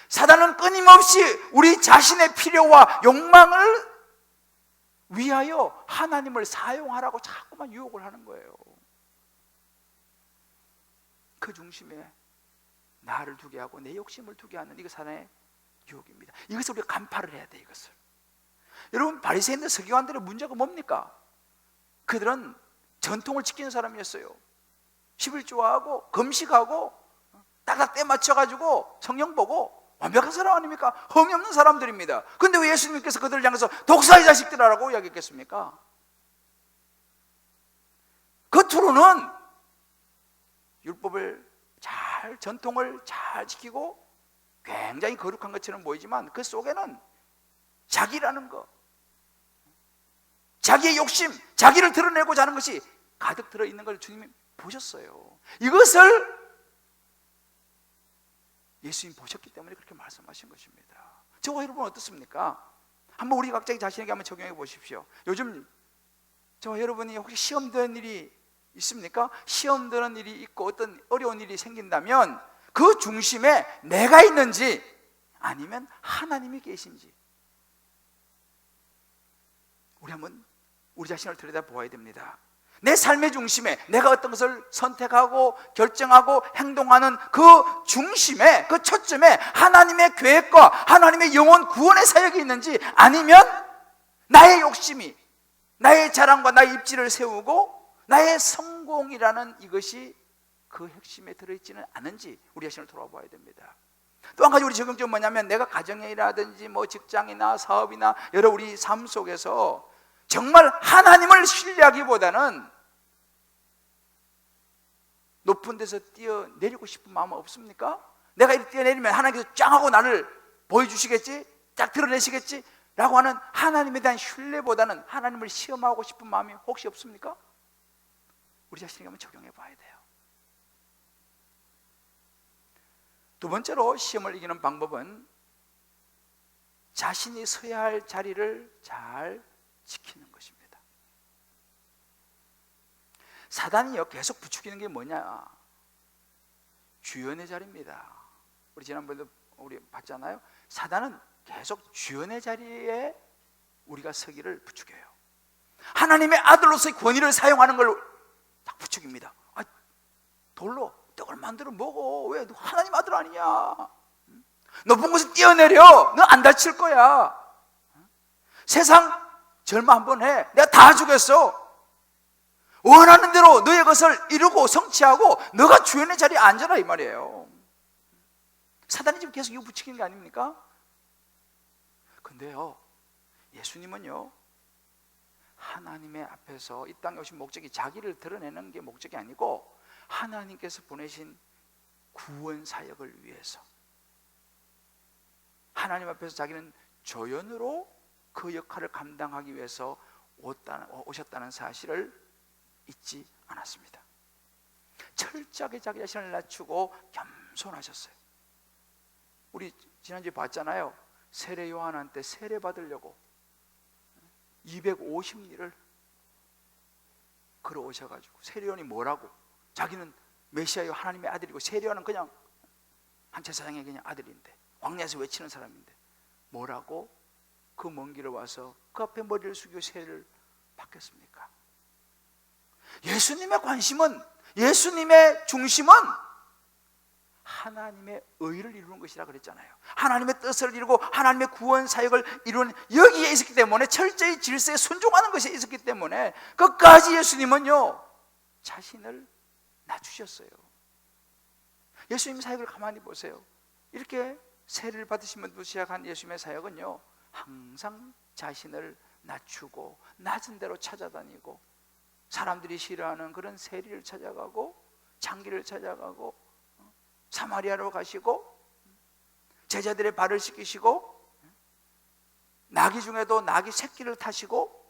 사단은 끊임없이 우리 자신의 필요와 욕망을 위하여 하나님을 사용하라고 자꾸만 유혹을 하는 거예요. 그 중심에 나를 두게 하고 내 욕심을 두게 하는 이거 사단의 유혹입니다. 이것을 우리가 간파를 해야 돼. 이것을. 여러분, 바리새인들 서기관들의 문제가 뭡니까? 그들은 전통을 지키는 사람이었어요. 11조하고 금식하고 딱딱 때 맞춰가지고 성령 보고 완벽한 사람 아닙니까? 흠이 없는 사람들입니다. 근데 왜 예수님께서 그들을 향해서 독사의 자식들이라고 이야기했겠습니까? 겉으로는 율법을 잘, 전통을 잘 지키고 굉장히 거룩한 것처럼 보이지만 그 속에는 자기라는 거, 자기의 욕심, 자기를 드러내고자 하는 것이 가득 들어있는 걸 주님이 보셨어요. 이것을 예수님 보셨기 때문에 그렇게 말씀하신 것입니다. 저와 여러분 어떻습니까? 한번 우리 각자 자신에게 한번 적용해 보십시오. 요즘 저와 여러분이 혹시 시험 드는 일이 있습니까? 시험 드는 일이 있고 어떤 어려운 일이 생긴다면 그 중심에 내가 있는지 아니면 하나님이 계신지 우리 한번 우리 자신을 들여다보아야 됩니다. 내 삶의 중심에 내가 어떤 것을 선택하고 결정하고 행동하는 그 중심에, 그 초점에 하나님의 계획과 하나님의 영혼 구원의 사역이 있는지 아니면 나의 욕심이, 나의 자랑과 나의 입지를 세우고 나의 성공이라는 이것이 그 핵심에 들어있지는 않은지 우리 자신을 돌아봐야 됩니다. 또 한 가지 우리 적용점은 뭐냐면 내가 가정의 일이라든지 뭐 직장이나 사업이나 여러 우리 삶 속에서 정말 하나님을 신뢰하기보다는 높은 데서 뛰어내리고 싶은 마음은 없습니까? 내가 이렇게 뛰어내리면 하나님께서 짱 하고 나를 보여주시겠지? 딱 드러내시겠지? 라고 하는 하나님에 대한 신뢰보다는 하나님을 시험하고 싶은 마음이 혹시 없습니까? 우리 자신에게 한번 적용해 봐야 돼요. 두 번째로 시험을 이기는 방법은 자신이 서야 할 자리를 잘 지키는 것입니다. 사단이요 계속 부추기는 게 뭐냐? 주연의 자리입니다. 우리 지난번에도 우리 봤잖아요. 사단은 계속 주연의 자리에 우리가 서기를 부추겨요. 하나님의 아들로서의 권위를 사용하는 걸 딱 부추깁니다. 아, 돌로 떡을 만들어 먹어. 왜? 너 하나님 아들 아니냐? 높은 곳에 뛰어내려. 너 안 다칠 거야. 세상 절마 한번 해. 내가 다 주겠어. 원하는 대로 너의 것을 이루고 성취하고 너가 주연의 자리에 앉아라 이 말이에요. 사단이 지금 계속 이거 부추기는 게 아닙니까? 근데요 예수님은요 하나님의 앞에서 이 땅에 오신 목적이 자기를 드러내는 게 목적이 아니고 하나님께서 보내신 구원 사역을 위해서 하나님 앞에서 자기는 조연으로 그 역할을 감당하기 위해서 오셨다는 사실을 잊지 않았습니다. 철저하게 자기 자신을 낮추고 겸손하셨어요. 우리 지난주에 봤잖아요. 세례 요한한테 세례 받으려고 250리를 걸어오셔가지고, 세리온이 뭐라고? 자기는 메시아요 하나님의 아들이고, 세리온은 그냥 한 제사장의 그냥 아들인데, 광야에서 외치는 사람인데 뭐라고 그 먼 길을 와서 그 앞에 머리를 숙이고 세례를 받겠습니까? 예수님의 관심은, 예수님의 중심은 하나님의 의를 이루는 것이라 그랬잖아요. 하나님의 뜻을 이루고 하나님의 구원 사역을 이루는 여기에 있었기 때문에, 철저히 질서에 순종하는 것에 있었기 때문에 끝까지 예수님은요 자신을 낮추셨어요. 예수님 사역을 가만히 보세요. 이렇게 세례를 받으시면서 시작한 예수님의 사역은요 항상 자신을 낮추고 낮은 데로 찾아다니고, 사람들이 싫어하는 그런 세리를 찾아가고, 장기를 찾아가고, 사마리아로 가시고, 제자들의 발을 씻기시고, 나귀 중에도 나귀 새끼를 타시고,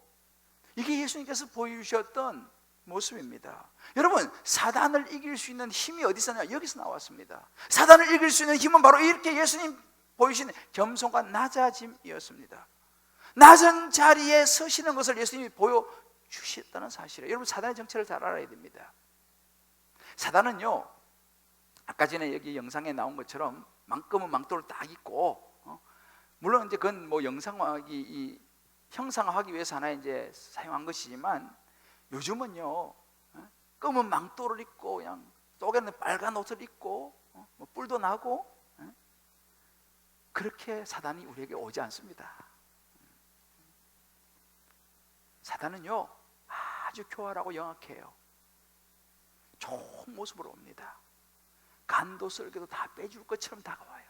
이게 예수님께서 보여주셨던 모습입니다. 여러분, 사단을 이길 수 있는 힘이 어디서 나냐? 여기서 나왔습니다. 사단을 이길 수 있는 힘은 바로 이렇게 예수님 보이시는 겸손과 낮아짐이었습니다. 낮은 자리에 서시는 것을 예수님이 보여주셨다는 사실이에요. 여러분, 사단의 정체를 잘 알아야 됩니다. 사단은요, 아까 전에 여기 영상에 나온 것처럼 망검은 망토를 딱 입고, 물론 이제 그건 뭐 영상화하기, 형상화하기 위해서 하나 이제 사용한 것이지만, 요즘은요 검은 망토를 입고 그냥 속에는 빨간 옷을 입고 뭐 뿔도 나고, 그렇게 사단이 우리에게 오지 않습니다. 사단은요 아주 교활하고 영악해요. 좋은 모습으로 옵니다. 간도 썰기도 다 빼줄 것처럼 다가와요.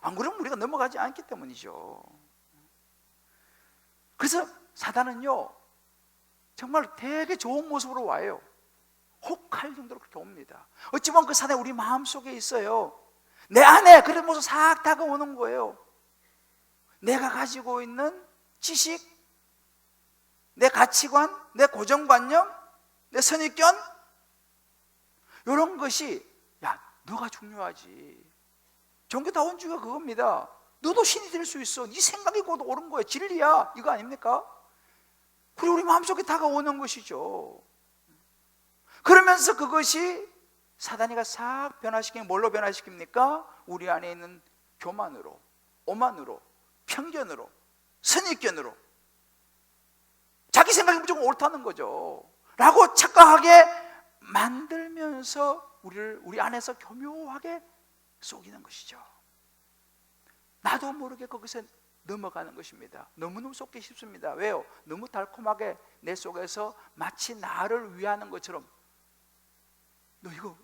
안 그러면 우리가 넘어가지 않기 때문이죠. 그래서 사단은요 정말 되게 좋은 모습으로 와요. 혹할 정도로 그렇게 옵니다. 어찌 보면 그 사단이 우리 마음속에 있어요. 내 안에 그런 모습 싹 다가오는 거예요. 내가 가지고 있는 지식, 내 가치관, 내 고정관념, 내 선입견, 이런 것이, 야, 너가 중요하지. 종교다원주의가 그겁니다. 너도 신이 될 수 있어. 네 생각이 곧 옳은 거야. 진리야. 이거 아닙니까? 그리고 우리 마음속에 다가오는 것이죠. 그러면서 그것이 사단이가 싹 변화시키는, 뭘로 변화시킵니까? 우리 안에 있는 교만으로, 오만으로, 편견으로, 선입견으로, 자기 생각이 무조건 옳다는 거죠 라고 착각하게 만들면서 우리 안에서 교묘하게 속이는 것이죠. 나도 모르게 거기서 넘어가는 것입니다. 너무너무 속기 쉽습니다. 왜요? 너무 달콤하게 내 속에서 마치 나를 위하는 것처럼, 너 이거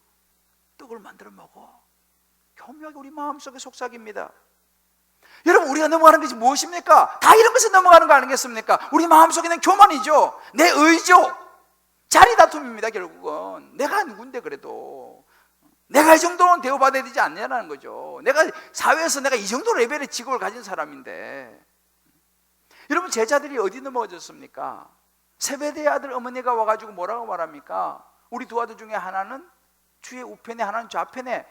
떡을 만들어 먹어. 교묘하게 우리 마음속에 속삭입니다. 여러분, 우리가 넘어가는 것이 무엇입니까? 다 이런 것에 넘어가는 거 아니겠습니까? 우리 마음속에 있는 교만이죠. 내 의죠. 자리 다툼입니다. 결국은 내가 누군데, 그래도 내가 이 정도는 대우받아야 되지 않냐는 거죠. 내가 사회에서 내가 이 정도 레벨의 직업을 가진 사람인데. 여러분, 제자들이 어디 넘어졌습니까? 세베대의 아들 어머니가 와가지고 뭐라고 말합니까? 우리 두 아들 중에 하나는 주의 우편에, 하나는 좌편에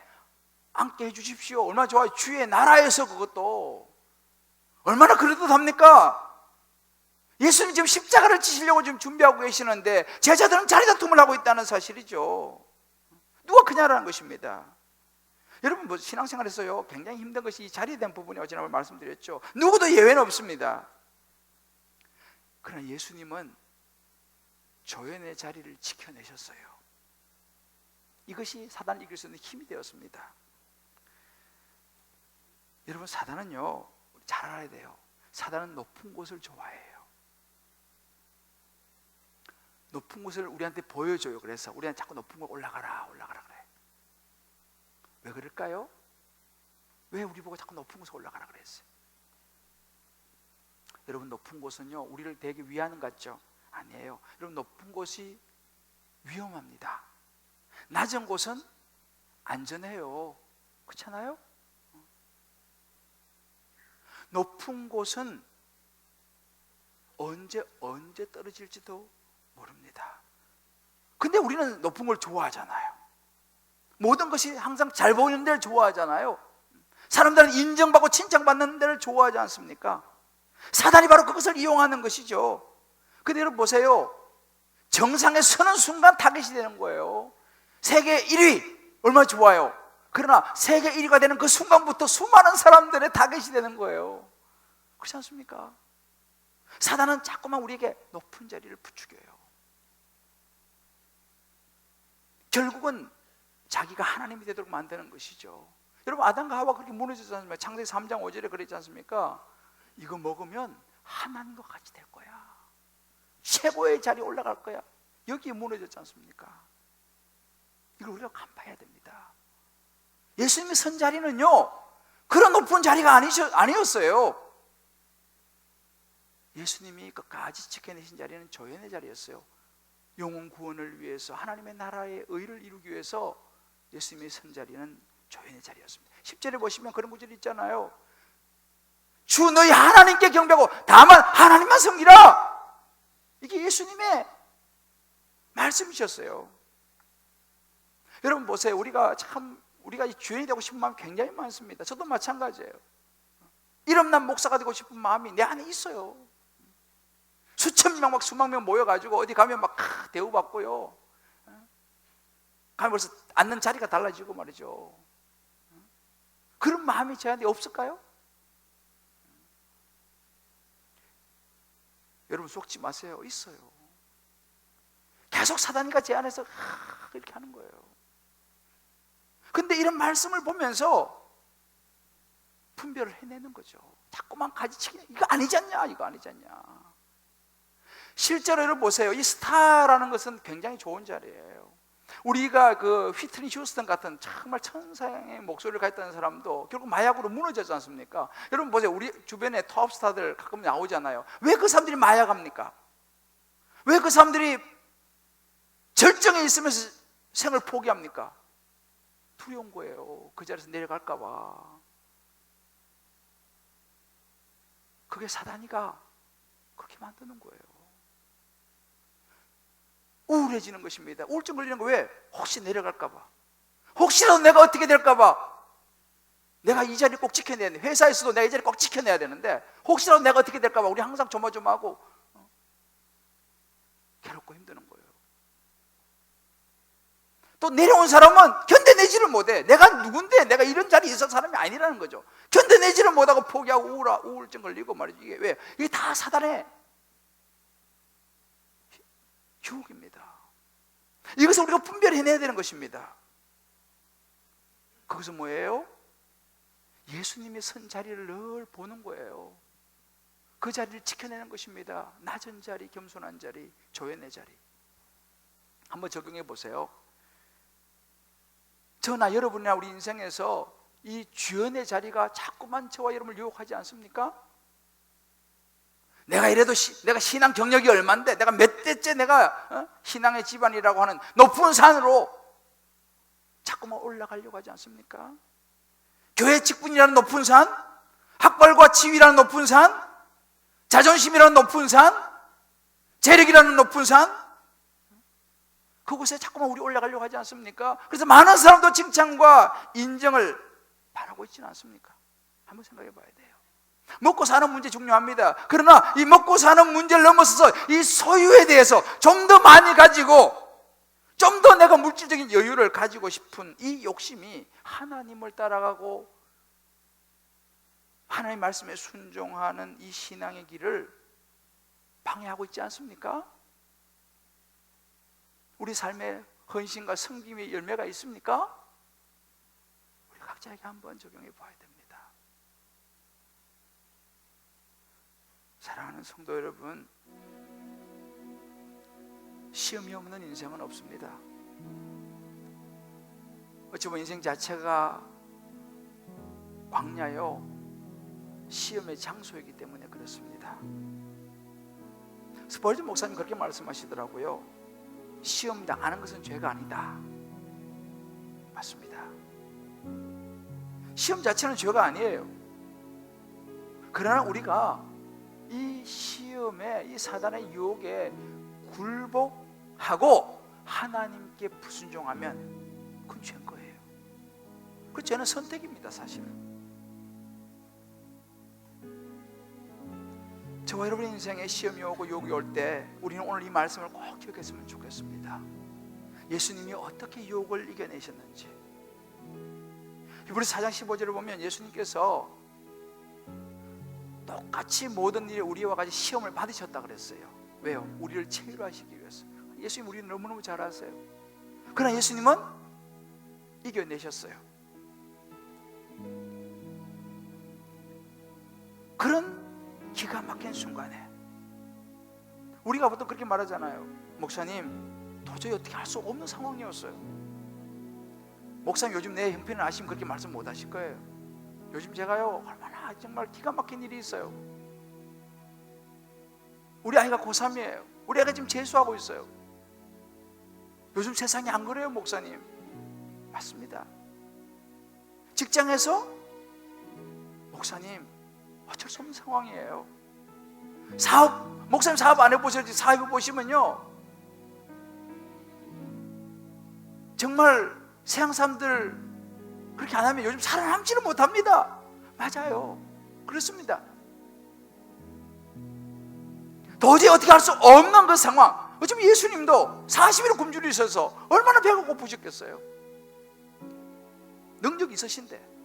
앉게 해주십시오. 얼마나 좋아요. 주의 나라에서, 그것도 얼마나 그럴듯합니까? 예수님 지금 십자가를 지시려고 지금 준비하고 계시는데 제자들은 자리 다툼을 하고 있다는 사실이죠. 누가 그냐라는 것입니다. 여러분, 뭐 신앙생활에서요 굉장히 힘든 것이 이 자리에 대한 부분이라고 지난번에 말씀드렸죠. 누구도 예외는 없습니다. 그러나 예수님은 조연의 자리를 지켜내셨어요. 이것이 사단을 이길 수 있는 힘이 되었습니다. 여러분, 사단은요 잘 알아야 돼요. 사단은 높은 곳을 좋아해요. 높은 곳을 우리한테 보여줘요. 그래서 우리한테 자꾸 높은 곳 올라가라 그래. 왜 그럴까요? 왜 우리 보고 자꾸 높은 곳에 올라가라 그랬어요? 여러분, 높은 곳은요 우리를 되게 위하는 것 같죠? 아니에요. 여러분, 높은 곳이 위험합니다. 낮은 곳은 안전해요. 그렇잖아요? 높은 곳은 언제 떨어질지도 모릅니다. 근데 우리는 높은 걸 좋아하잖아요. 모든 것이 항상 잘 보이는 데를 좋아하잖아요. 사람들은 인정받고 칭찬받는 데를 좋아하지 않습니까? 사단이 바로 그것을 이용하는 것이죠. 근데 여러분 보세요. 정상에 서는 순간 타겟이 되는 거예요. 세계 1위 얼마나 좋아요. 그러나 세계 1위가 되는 그 순간부터 수많은 사람들의 타겟이 되는 거예요. 그렇지 않습니까? 사단은 자꾸만 우리에게 높은 자리를 부추겨요. 결국은 자기가 하나님이 되도록 만드는 것이죠. 여러분 아담과 하와 그렇게 무너지지 않습니까? 창세기 3장 5절에 그랬지 않습니까? 이거 먹으면 하나님과 같이 될 거야. 최고의 자리에 올라갈 거야. 여기에 무너졌지 않습니까? 이걸 우리가 간파해야 됩니다. 예수님의 선 자리는요 그런 높은 자리가 아니었어요. 예수님이 끝까지 지켜내신 자리는 조연의 자리였어요. 영혼 구원을 위해서 하나님의 나라의 의를 이루기 위해서 예수님의 선 자리는 조연의 자리였습니다. 10절에 보시면 그런 구절이 있잖아요. 주 너희 하나님께 경배하고 다만 하나님만 섬기라. 이게 예수님의 말씀이셨어요. 여러분 보세요. 우리가 주인이 되고 싶은 마음이 굉장히 많습니다. 저도 마찬가지예요. 이름난 목사가 되고 싶은 마음이 내 안에 있어요. 수천 명 막 수만 명 모여가지고 어디 가면 막 대우받고요. 가면 벌써 앉는 자리가 달라지고 말이죠. 그런 마음이 저한테 없을까요? 여러분 속지 마세요. 있어요. 계속 사단이가 제 안에서 이렇게 하는 거예요. 근데 이런 말씀을 보면서 분별을 해내는 거죠. 자꾸만 가지치기, 이거 아니지 않냐, 이거 아니지 않냐. 실제로 여러분 보세요. 이 스타라는 것은 굉장히 좋은 자리예요. 우리가 그 휘트니 휴스턴 같은 정말 천상의 목소리를 가졌다는 사람도 결국 마약으로 무너졌지 않습니까? 여러분 보세요. 우리 주변에 톱스타들 가끔 나오잖아요. 왜 그 사람들이 마약합니까? 왜 그 사람들이 절정에 있으면서 생을 포기합니까? 두려운 거예요. 그 자리에서 내려갈까 봐. 그게 사단이가 그렇게 만드는 거예요. 우울해지는 것입니다. 우울증 걸리는 거 왜? 혹시 내려갈까 봐. 혹시라도 내가 어떻게 될까 봐. 내가 이 자리를 꼭 지켜내야 돼. 회사에서도 내가 이 자리를 꼭 지켜내야 되는데 혹시라도 내가 어떻게 될까 봐 우리 항상 조마조마하고 괴롭고 힘드는 거예요. 또 내려온 사람은 견뎌내지를 못해. 내가 누군데 내가 이런 자리에 있을 사람이 아니라는 거죠. 견뎌내지를 못하고 포기하고 우울증 걸리고 말이죠. 이게 왜? 이게 다 사단의 유혹입니다. 이것을 우리가 분별해내야 되는 것입니다. 그것은 뭐예요? 예수님의 선 자리를 늘 보는 거예요. 그 자리를 지켜내는 것입니다. 낮은 자리, 겸손한 자리, 조연의 자리. 한번 적용해 보세요. 저나 여러분이나 우리 인생에서 이 주연의 자리가 자꾸만 저와 여러분을 유혹하지 않습니까? 내가 이래도 내가 신앙 경력이 얼만데 내가 몇 대째 내가 신앙의 집안이라고 하는 높은 산으로 자꾸만 올라가려고 하지 않습니까? 교회 직분이라는 높은 산, 학벌과 지위라는 높은 산, 자존심이라는 높은 산, 재력이라는 높은 산, 그곳에 자꾸만 우리 올라가려고 하지 않습니까? 그래서 많은 사람도 칭찬과 인정을 바라고 있지는 않습니까? 한번 생각해 봐야 돼요. 먹고 사는 문제 중요합니다. 그러나 이 먹고 사는 문제를 넘어서서 이 소유에 대해서 좀 더 많이 가지고 좀 더 내가 물질적인 여유를 가지고 싶은 이 욕심이 하나님을 따라가고 하나님의 말씀에 순종하는 이 신앙의 길을 방해하고 있지 않습니까? 우리 삶에 헌신과 섬김의 열매가 있습니까? 우리 각자에게 한번 적용해 봐야 됩니다. 사랑하는 성도 여러분, 시험이 없는 인생은 없습니다. 어찌 보면 인생 자체가 광야요 시험의 장소이기 때문에 그렇습니다. 스펄전 목사님 그렇게 말씀하시더라고요. 시험 당하는 것은 죄가 아니다. 맞습니다. 시험 자체는 죄가 아니에요. 그러나 우리가 이 시험에, 이 사단의 유혹에 굴복하고 하나님께 불순종하면 그건 죄인 거예요. 그 죄는 선택입니다, 사실은. 저와 여러분의 인생에 시험이 오고 유혹이 올 때 우리는 오늘 이 말씀을 꼭 기억했으면 좋겠습니다. 예수님이 어떻게 유혹을 이겨내셨는지. 히브리서 4장 15절을 보면 예수님께서 똑같이 모든 일에 우리와 같이 시험을 받으셨다 그랬어요. 왜요? 우리를 체류하시기 위해서. 예수님 우리는 너무너무 잘 아세요. 그러나 예수님은 이겨내셨어요. 그런 기가 막힌 순간에 우리가 보통 그렇게 말하잖아요. 목사님 도저히 어떻게 할 수 없는 상황이었어요. 목사님 요즘 내 형편을 아시면 그렇게 말씀 못 하실 거예요. 요즘 제가요 얼마나 정말 기가 막힌 일이 있어요. 우리 아이가 고3이에요. 우리 아이가 지금 재수하고 있어요. 요즘 세상이 안 그래요 목사님. 맞습니다. 직장에서 목사님 어쩔 수 없는 상황이에요. 목사님 사업 안 해보셨지? 사업 보시면요 정말 세상 사람들 그렇게 안 하면 요즘 살아남지를 못합니다. 맞아요. 그렇습니다. 도저히 어떻게 할 수 없는 그 상황. 어쩌면 예수님도 40일 굶주려 있어서 얼마나 배가 고프셨겠어요. 능력이 있으신데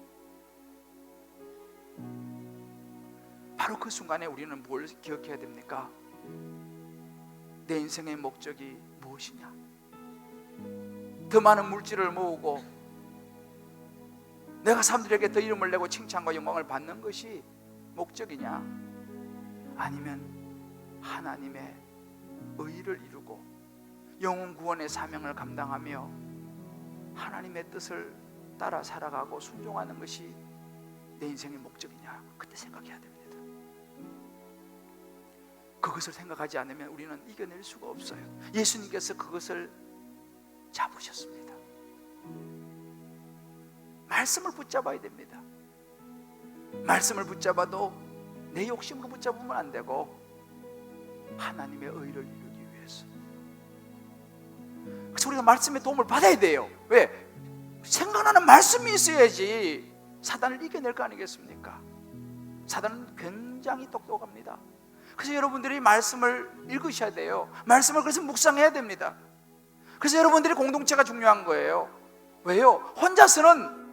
바로 그 순간에 우리는 뭘 기억해야 됩니까? 내 인생의 목적이 무엇이냐? 더 많은 물질을 모으고 내가 사람들에게 더 이름을 내고 칭찬과 영광을 받는 것이 목적이냐? 아니면 하나님의 의를 이루고 영혼 구원의 사명을 감당하며 하나님의 뜻을 따라 살아가고 순종하는 것이 내 인생의 목적이냐? 그때 생각해야 됩니다. 그것을 생각하지 않으면 우리는 이겨낼 수가 없어요. 예수님께서 그것을 잡으셨습니다. 말씀을 붙잡아야 됩니다. 말씀을 붙잡아도 내 욕심으로 붙잡으면 안 되고 하나님의 의를 이루기 위해서. 그래서 우리가 말씀의 도움을 받아야 돼요. 왜? 생각나는 말씀이 있어야지 사단을 이겨낼 거 아니겠습니까? 사단은 굉장히 똑똑합니다. 그래서 여러분들이 말씀을 읽으셔야 돼요. 말씀을 그래서 묵상해야 됩니다. 그래서 여러분들이 공동체가 중요한 거예요. 왜요? 혼자서는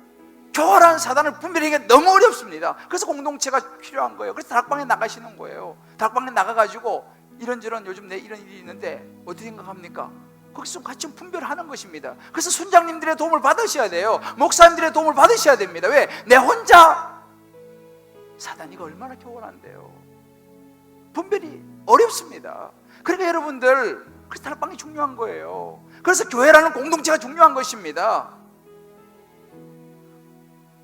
교활한 사단을 분별하기가 너무 어렵습니다. 그래서 공동체가 필요한 거예요. 그래서 다락방에 나가시는 거예요. 다락방에 나가가지고 이런저런 요즘 내 이런 일이 있는데 어떻게 생각합니까? 거기서 같이 분별하는 것입니다. 그래서 순장님들의 도움을 받으셔야 돼요. 목사님들의 도움을 받으셔야 됩니다. 왜? 내 혼자 사단이가 얼마나 교활한데요. 분별이 어렵습니다. 그러니까 여러분들 그래서 다락방이 중요한 거예요. 그래서 교회라는 공동체가 중요한 것입니다.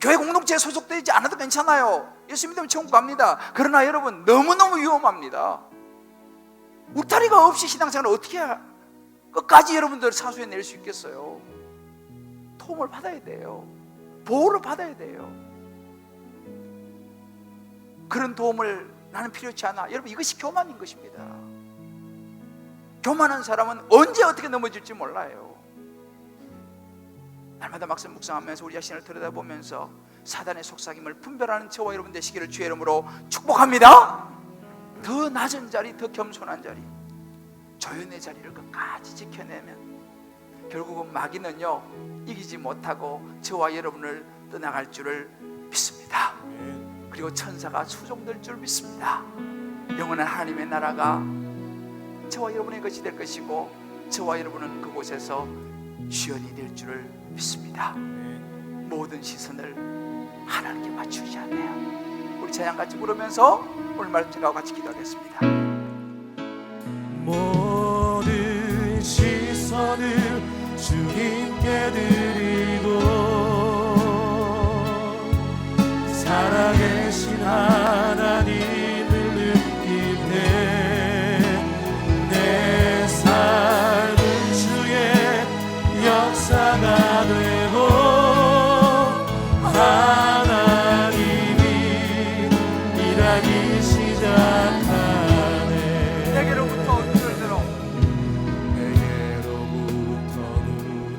교회 공동체에 소속되지 않아도 괜찮아요. 예수 믿으면 천국 갑니다. 그러나 여러분 너무너무 위험합니다. 울타리가 없이 신앙생활을 어떻게 끝까지 여러분들 사수해낼 수 있겠어요? 도움을 받아야 돼요. 보호를 받아야 돼요. 그런 도움을 나는 필요치 않아. 여러분 이것이 교만인 것입니다. 교만한 사람은 언제 어떻게 넘어질지 몰라요. 날마다 말씀 묵상하면서 우리 자신을 들여다보면서 사단의 속삭임을 분별하는 저와 여러분 되시기를 주의 이름으로 축복합니다. 더 낮은 자리, 더 겸손한 자리, 조연의 자리를 끝까지 지켜내면 결국은 마귀는요 이기지 못하고 저와 여러분을 떠나갈 줄을 믿습니다. 그리고 천사가 수종될 줄 믿습니다. 영원한 하나님의 나라가 저와 여러분의 것이 될 것이고 저와 여러분은 그곳에서 주연이 될 줄을 믿습니다. 모든 시선을 하나님께 맞추셔야 돼요. 우리 찬양 같이 부르면서 오늘 말씀하고 같이 기도하겠습니다. 모든 시선을 주님께 드리고 살아계신 하나님을 느낄 때 내 삶은 주의 역사가 되고 하나님이 일하기 시작하네. 내게로부터 눈을 들어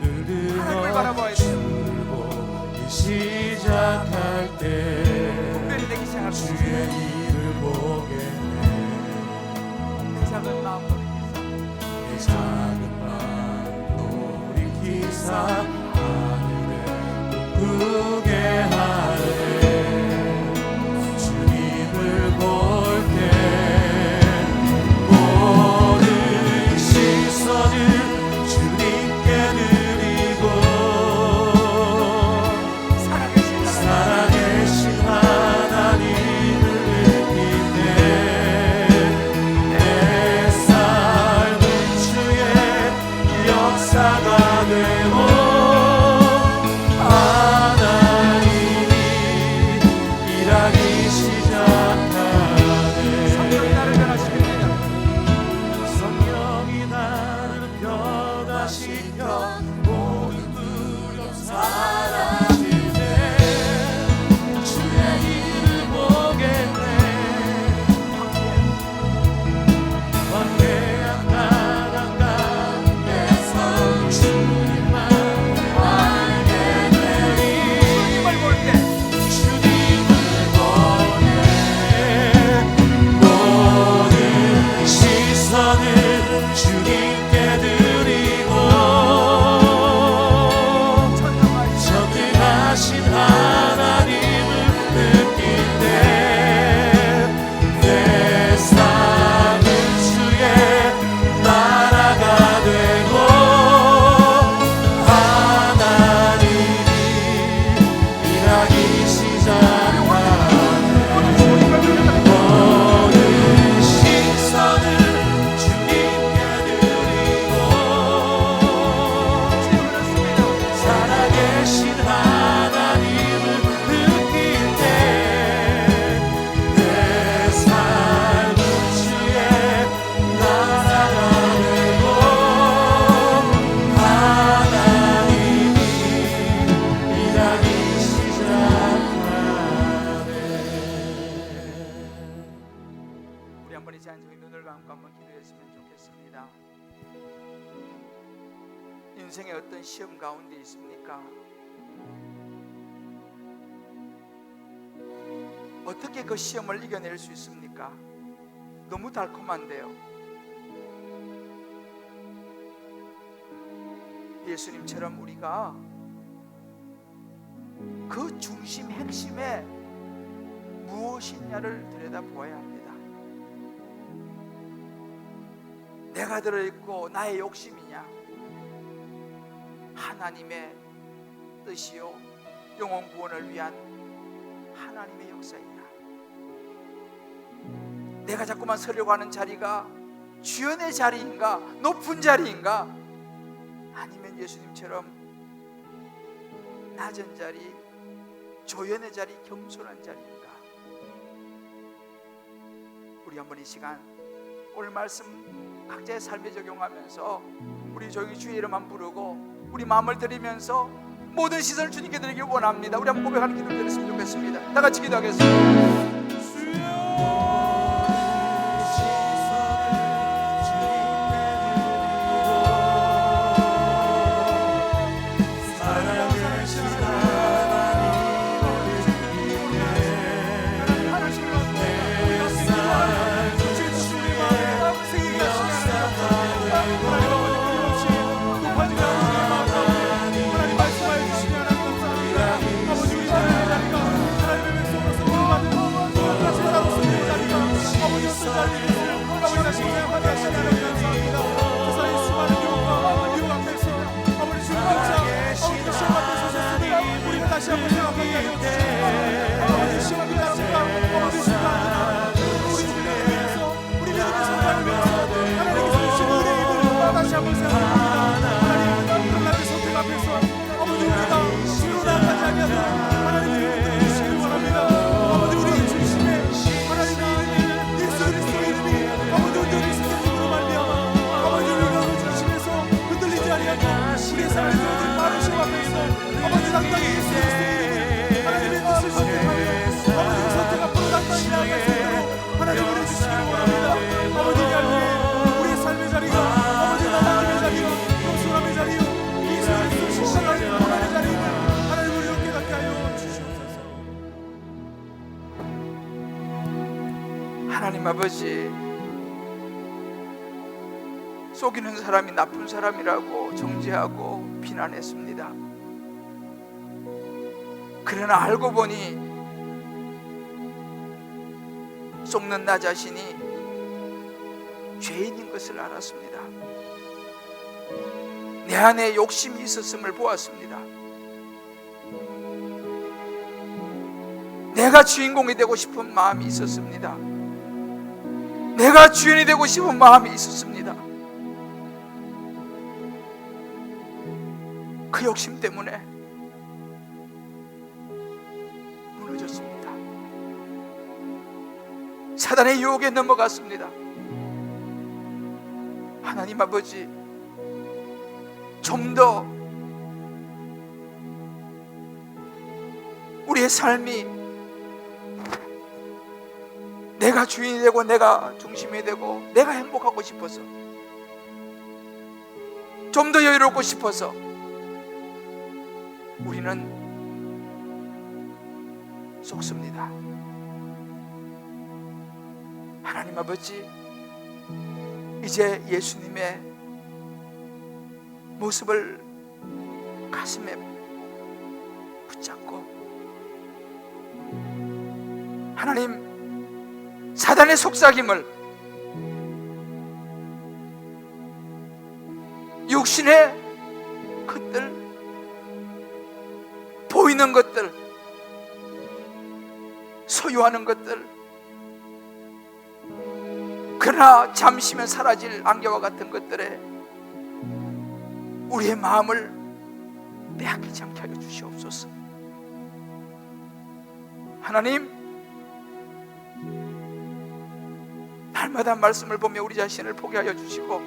눈을 들어 하나님을 바라봐야 주를 보기 시작할 때 분별이 되기 시작할 때 작은 마음 돌이키사 내 작은 마음 돌이키사 하늘에 높게 하네. 주님을 볼 때 모든 시선을 주님께 드리고 살아계신 하나님을 느낄 때 내 삶은 주의 역사가 되고 하나님이 일하기 시작하네. 성령이 나를 변화시킵니다. 성령이 나를 변화시켜 모든 두려움 사라지네. 주의 일을 보겠네. 광대한 나라 가운데서 주님만 알게 되리. 주님을 볼 때 주님을 보내 모든 시선을 주님께 드리고 전능하신 하나님을 느낄 때 내 삶은 주의 나라가 되고 하나님이 일하기 시작하네. 모든 시선을 주님께 드리고 살아계신 하나님을 느낄 때 내 삶은 주의 나라가 되고 하나님이 일하기 시작하네. 우리 한번 이제 앉으며 눈을 감고 한번 기도했으면 좋겠습니다. 인생의 어떤 시험 가운데 있습니까? 어떻게 그 시험을 이겨낼 수 있습니까? 너무 달콤한데요. 예수님처럼 우리가 그 중심 핵심에 무엇이냐를 들여다보아야 합니다. 내가 들어있고 나의 욕심이냐, 하나님의 뜻이요 영혼 구원을 위한 하나님의 역사이냐, 내가 자꾸만 서려고 하는 자리가 주연의 자리인가, 높은 자리인가, 아니면 예수님처럼 낮은 자리, 조연의 자리, 겸손한 자리인가. 우리 한번 이 시간 오늘 말씀 각자의 삶에 적용하면서 우리 조용히 주의 이름만 부르고 우리 마음을 드리면서 모든 시선을 주님께 드리길 원합니다. 우리 한번 고백하는 기도를 드렸으면 좋겠습니다. 다 같이 기도하겠습니다. 다시 한번 생각하게 하여 주시옵소서. 아버지 시간 기다립니다. 아버지 시간 우리 주님을 위해서 우리 믿음의 성장을 위해서 하나님께서 주신 은혜를 다시 한번 생각합니다. 하나님 하나님의 선택 앞에서 아버지 우리가 주로 나아가지 아니하도록 하나님의 이름을 주시기를 원합니다. 아버지 우리의 중심에 하나님의 이름이 예수 그리스도의 이름이 아버지 온전히 스케줄으로 말미암아 아버지 우리가 그 중심에서 흔들리지 아니하고 우리의 삶에 주어진 많은 시간 앞에서 아버지 당당히 예수 그리스도의 하나님의 뜻을 선택하여 아버지 그 선택 앞으로 당당히 나아갈 수 있도록 하나님을 해주시기를 원합니다. 아버지 이 할때 우리의 삶의 자리가 아버지 나다움의 자리요 겸손함의 자리요 예수 그리스도 신실하게 하나님의 자리임을 하나님을 이렇게 닿게 하여 주시옵소서. 하나님 아버지, 속이는 사람이 나쁜 사람이라고 정죄하고 비난했습니다. 그러나 알고 보니 속는 나 자신이 죄인인 것을 알았습니다. 내 안에 욕심이 있었음을 보았습니다. 내가 주인공이 되고 싶은 마음이 있었습니다. 내가 주인이 되고 싶은 마음이 있었습니다. 그 욕심 때문에 무너졌습니다. 사단의 유혹에 넘어갔습니다. 하나님 아버지, 좀 더 우리의 삶이 내가 주인이 되고 내가 중심이 되고 내가 행복하고 싶어서, 좀 더 여유롭고 싶어서 우리는 속습니다. 하나님 아버지, 이제 예수님의 모습을 가슴에 붙잡고, 하나님, 사단의 속삭임을, 육신의 것들, 보이는 것들, 소유하는 것들, 그러나 잠시면 사라질 안개와 같은 것들에 우리의 마음을 빼앗기지 않게 하여 주시옵소서. 하나님, 날마다 말씀을 보며 우리 자신을 포기하여 주시고,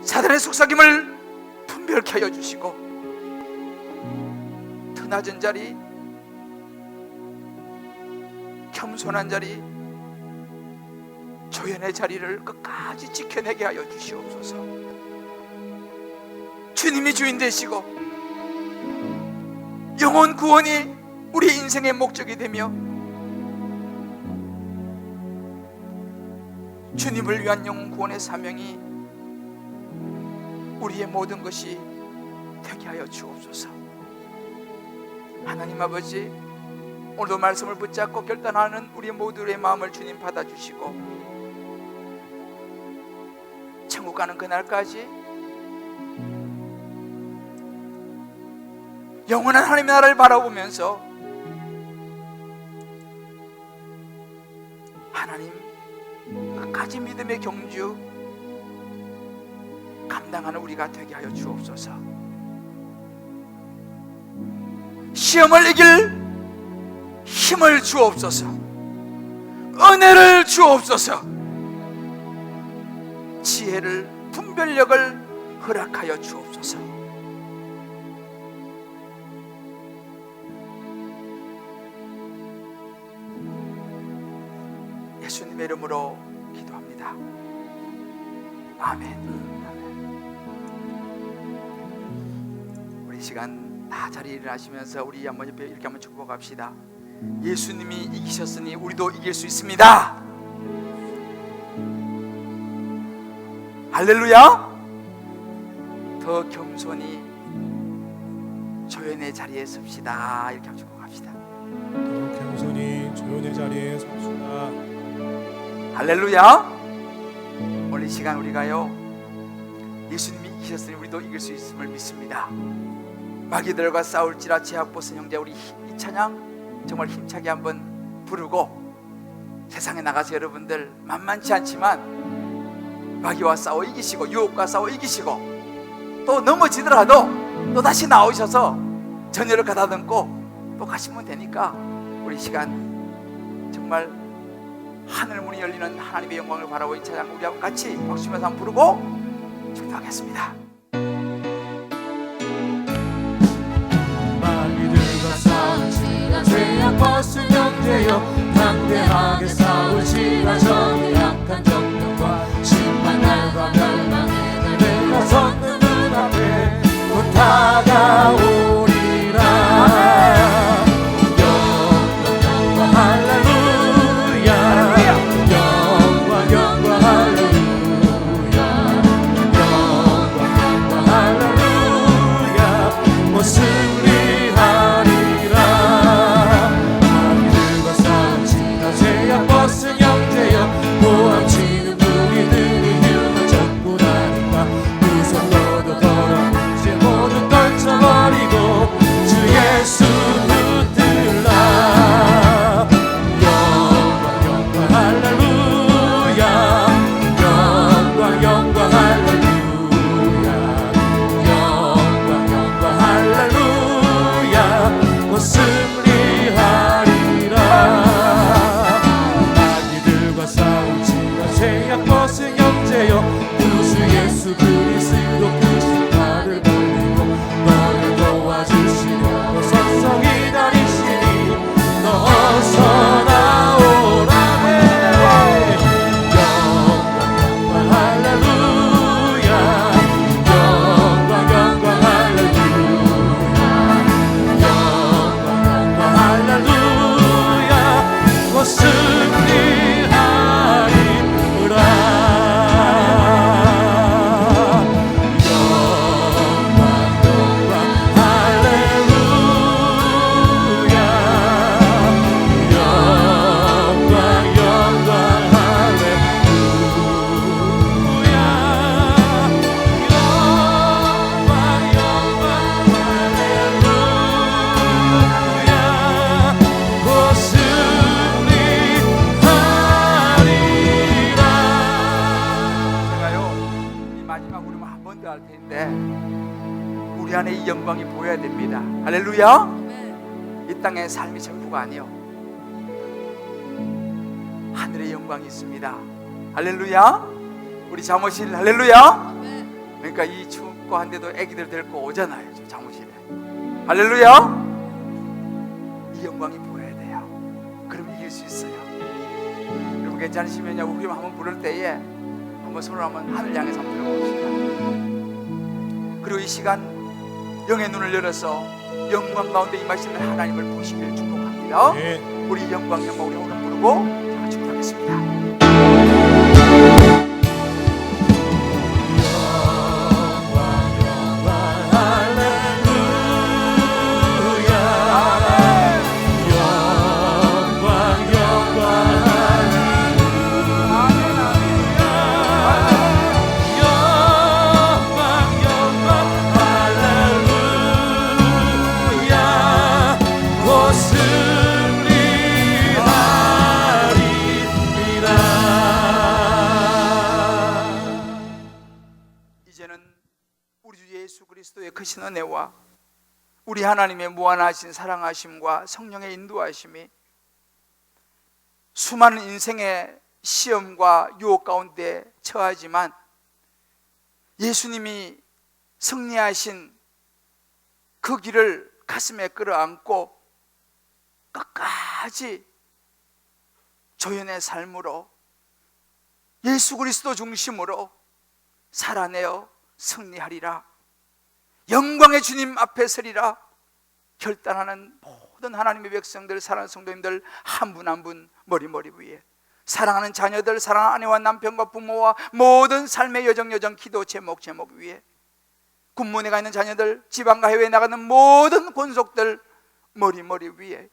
사단의 속삭임을 분별케 하여 주시고, 더 낮은 자리, 겸손한 자리, 조연의 자리를 끝까지 지켜내게 하여 주시옵소서. 주님이 주인 되시고 영혼 구원이 우리 인생의 목적이 되며 주님을 위한 영혼 구원의 사명이 우리의 모든 것이 되게 하여 주옵소서. 하나님 아버지, 오늘도 말씀을 붙잡고 결단하는 우리 모두의 마음을 주님 받아주시고, 천국 가는 그날까지 영원한 하나님의 나라를 바라보면서 하나님 끝까지 믿음의 경주 감당하는 우리가 되게 하여 주옵소서. 시험을 이길 힘을 주옵소서. 은혜를 주옵소서. 지혜를, 분별력을 허락하여 주옵소서. 예수님의 이름으로 기도합니다. 아멘. 우리 시간 다 자리에 일어나시면서 우리 한번 옆에 이렇게 한번 축복합시다. 예수님이 이기셨으니 우리도 이길 수 있습니다. 할렐루야. 더 겸손히 조연의 자리에 섭시다. 이렇게 한번 축복합시다. 더 겸손히 조연의 자리에 섭시다. 할렐루야. 오늘 이 시간 우리가요, 예수님이 이기셨으니 우리도 이길 수 있음을 믿습니다. 마귀들과 싸울지라 제약 벗은 형제, 우리 이 찬양 정말 힘차게 한번 부르고 세상에 나가서 여러분들 만만치 않지만 마귀와 싸워 이기시고 유혹과 싸워 이기시고, 또 넘어지더라도 또 다시 나오셔서 전열을 가다듬고 또 가시면 되니까, 우리 시간 정말 하늘 문이 열리는 하나님의 영광을 바라보고 이 찬양 우리하고 같이 박수면서 한번 부르고 축도하겠습니다. 마귀들과 싸울지라 죄악 벗은 형제여, 담대하게 싸울지라 적의 약한 정령과 심판날과 멸망의 날, 내가 섰는 눈앞에 곧 다가오리라. 영광 할렐루야, 영광 할렐루야. 우리 안에 이 영광이 보여야 됩니다. 할렐루야. 이 땅의 삶이 전부가 아니요, 하늘의 영광이 있습니다. 할렐루야. 우리 사무실 할렐루야. 그러니까 이 춥고 한데도 애기들 데리고 오잖아요, 저 사무실에. 할렐루야. 이 영광이 보여야 돼요. 그럼 이길 수 있어요. 여러분 괜찮으시면요, 우리 한번 부를 때에 한번 손을 한번 하늘 향해서 한번 들어봅시다. 그리고 이 시간 영의 눈을 열어서 영광 가운데 임하시는 하나님을 보시기를 축복합니다. 우리 영광 우리 오늘 부르고 자, 축복하겠습니다. 그리스도의 크신 은혜와 우리 하나님의 무한하신 사랑하심과 성령의 인도하심이 수많은 인생의 시험과 유혹 가운데 처하지만 예수님이 승리하신 그 길을 가슴에 끌어안고 끝까지 조연의 삶으로 예수 그리스도 중심으로 살아내어 승리하리라, 영광의 주님 앞에 서리라 결단하는 모든 하나님의 백성들, 사랑하는 성도님들 한 분 한 분 머리 위에, 사랑하는 자녀들, 사랑하는 아내와 남편과 부모와 모든 삶의 여정 기도 제목 위에, 군문에 가 있는 자녀들, 지방과 해외에 나가는 모든 권속들 머리 위에,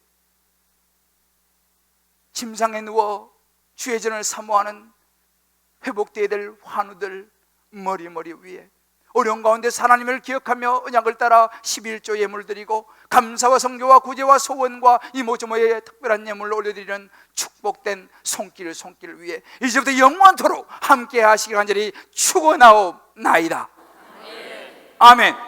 침상에 누워 주의 전을 사모하는 회복되어야 될 환우들 머리 위에, 어려운 가운데 하나님을 기억하며 언약을 따라 11조 예물 드리고 감사와 성교와 구제와 소원과 이모저모의 특별한 예물을 올려드리는 축복된 손길 위에 이제부터 영원토록 함께 하시길 간절히 축원하옵나이다. 아멘.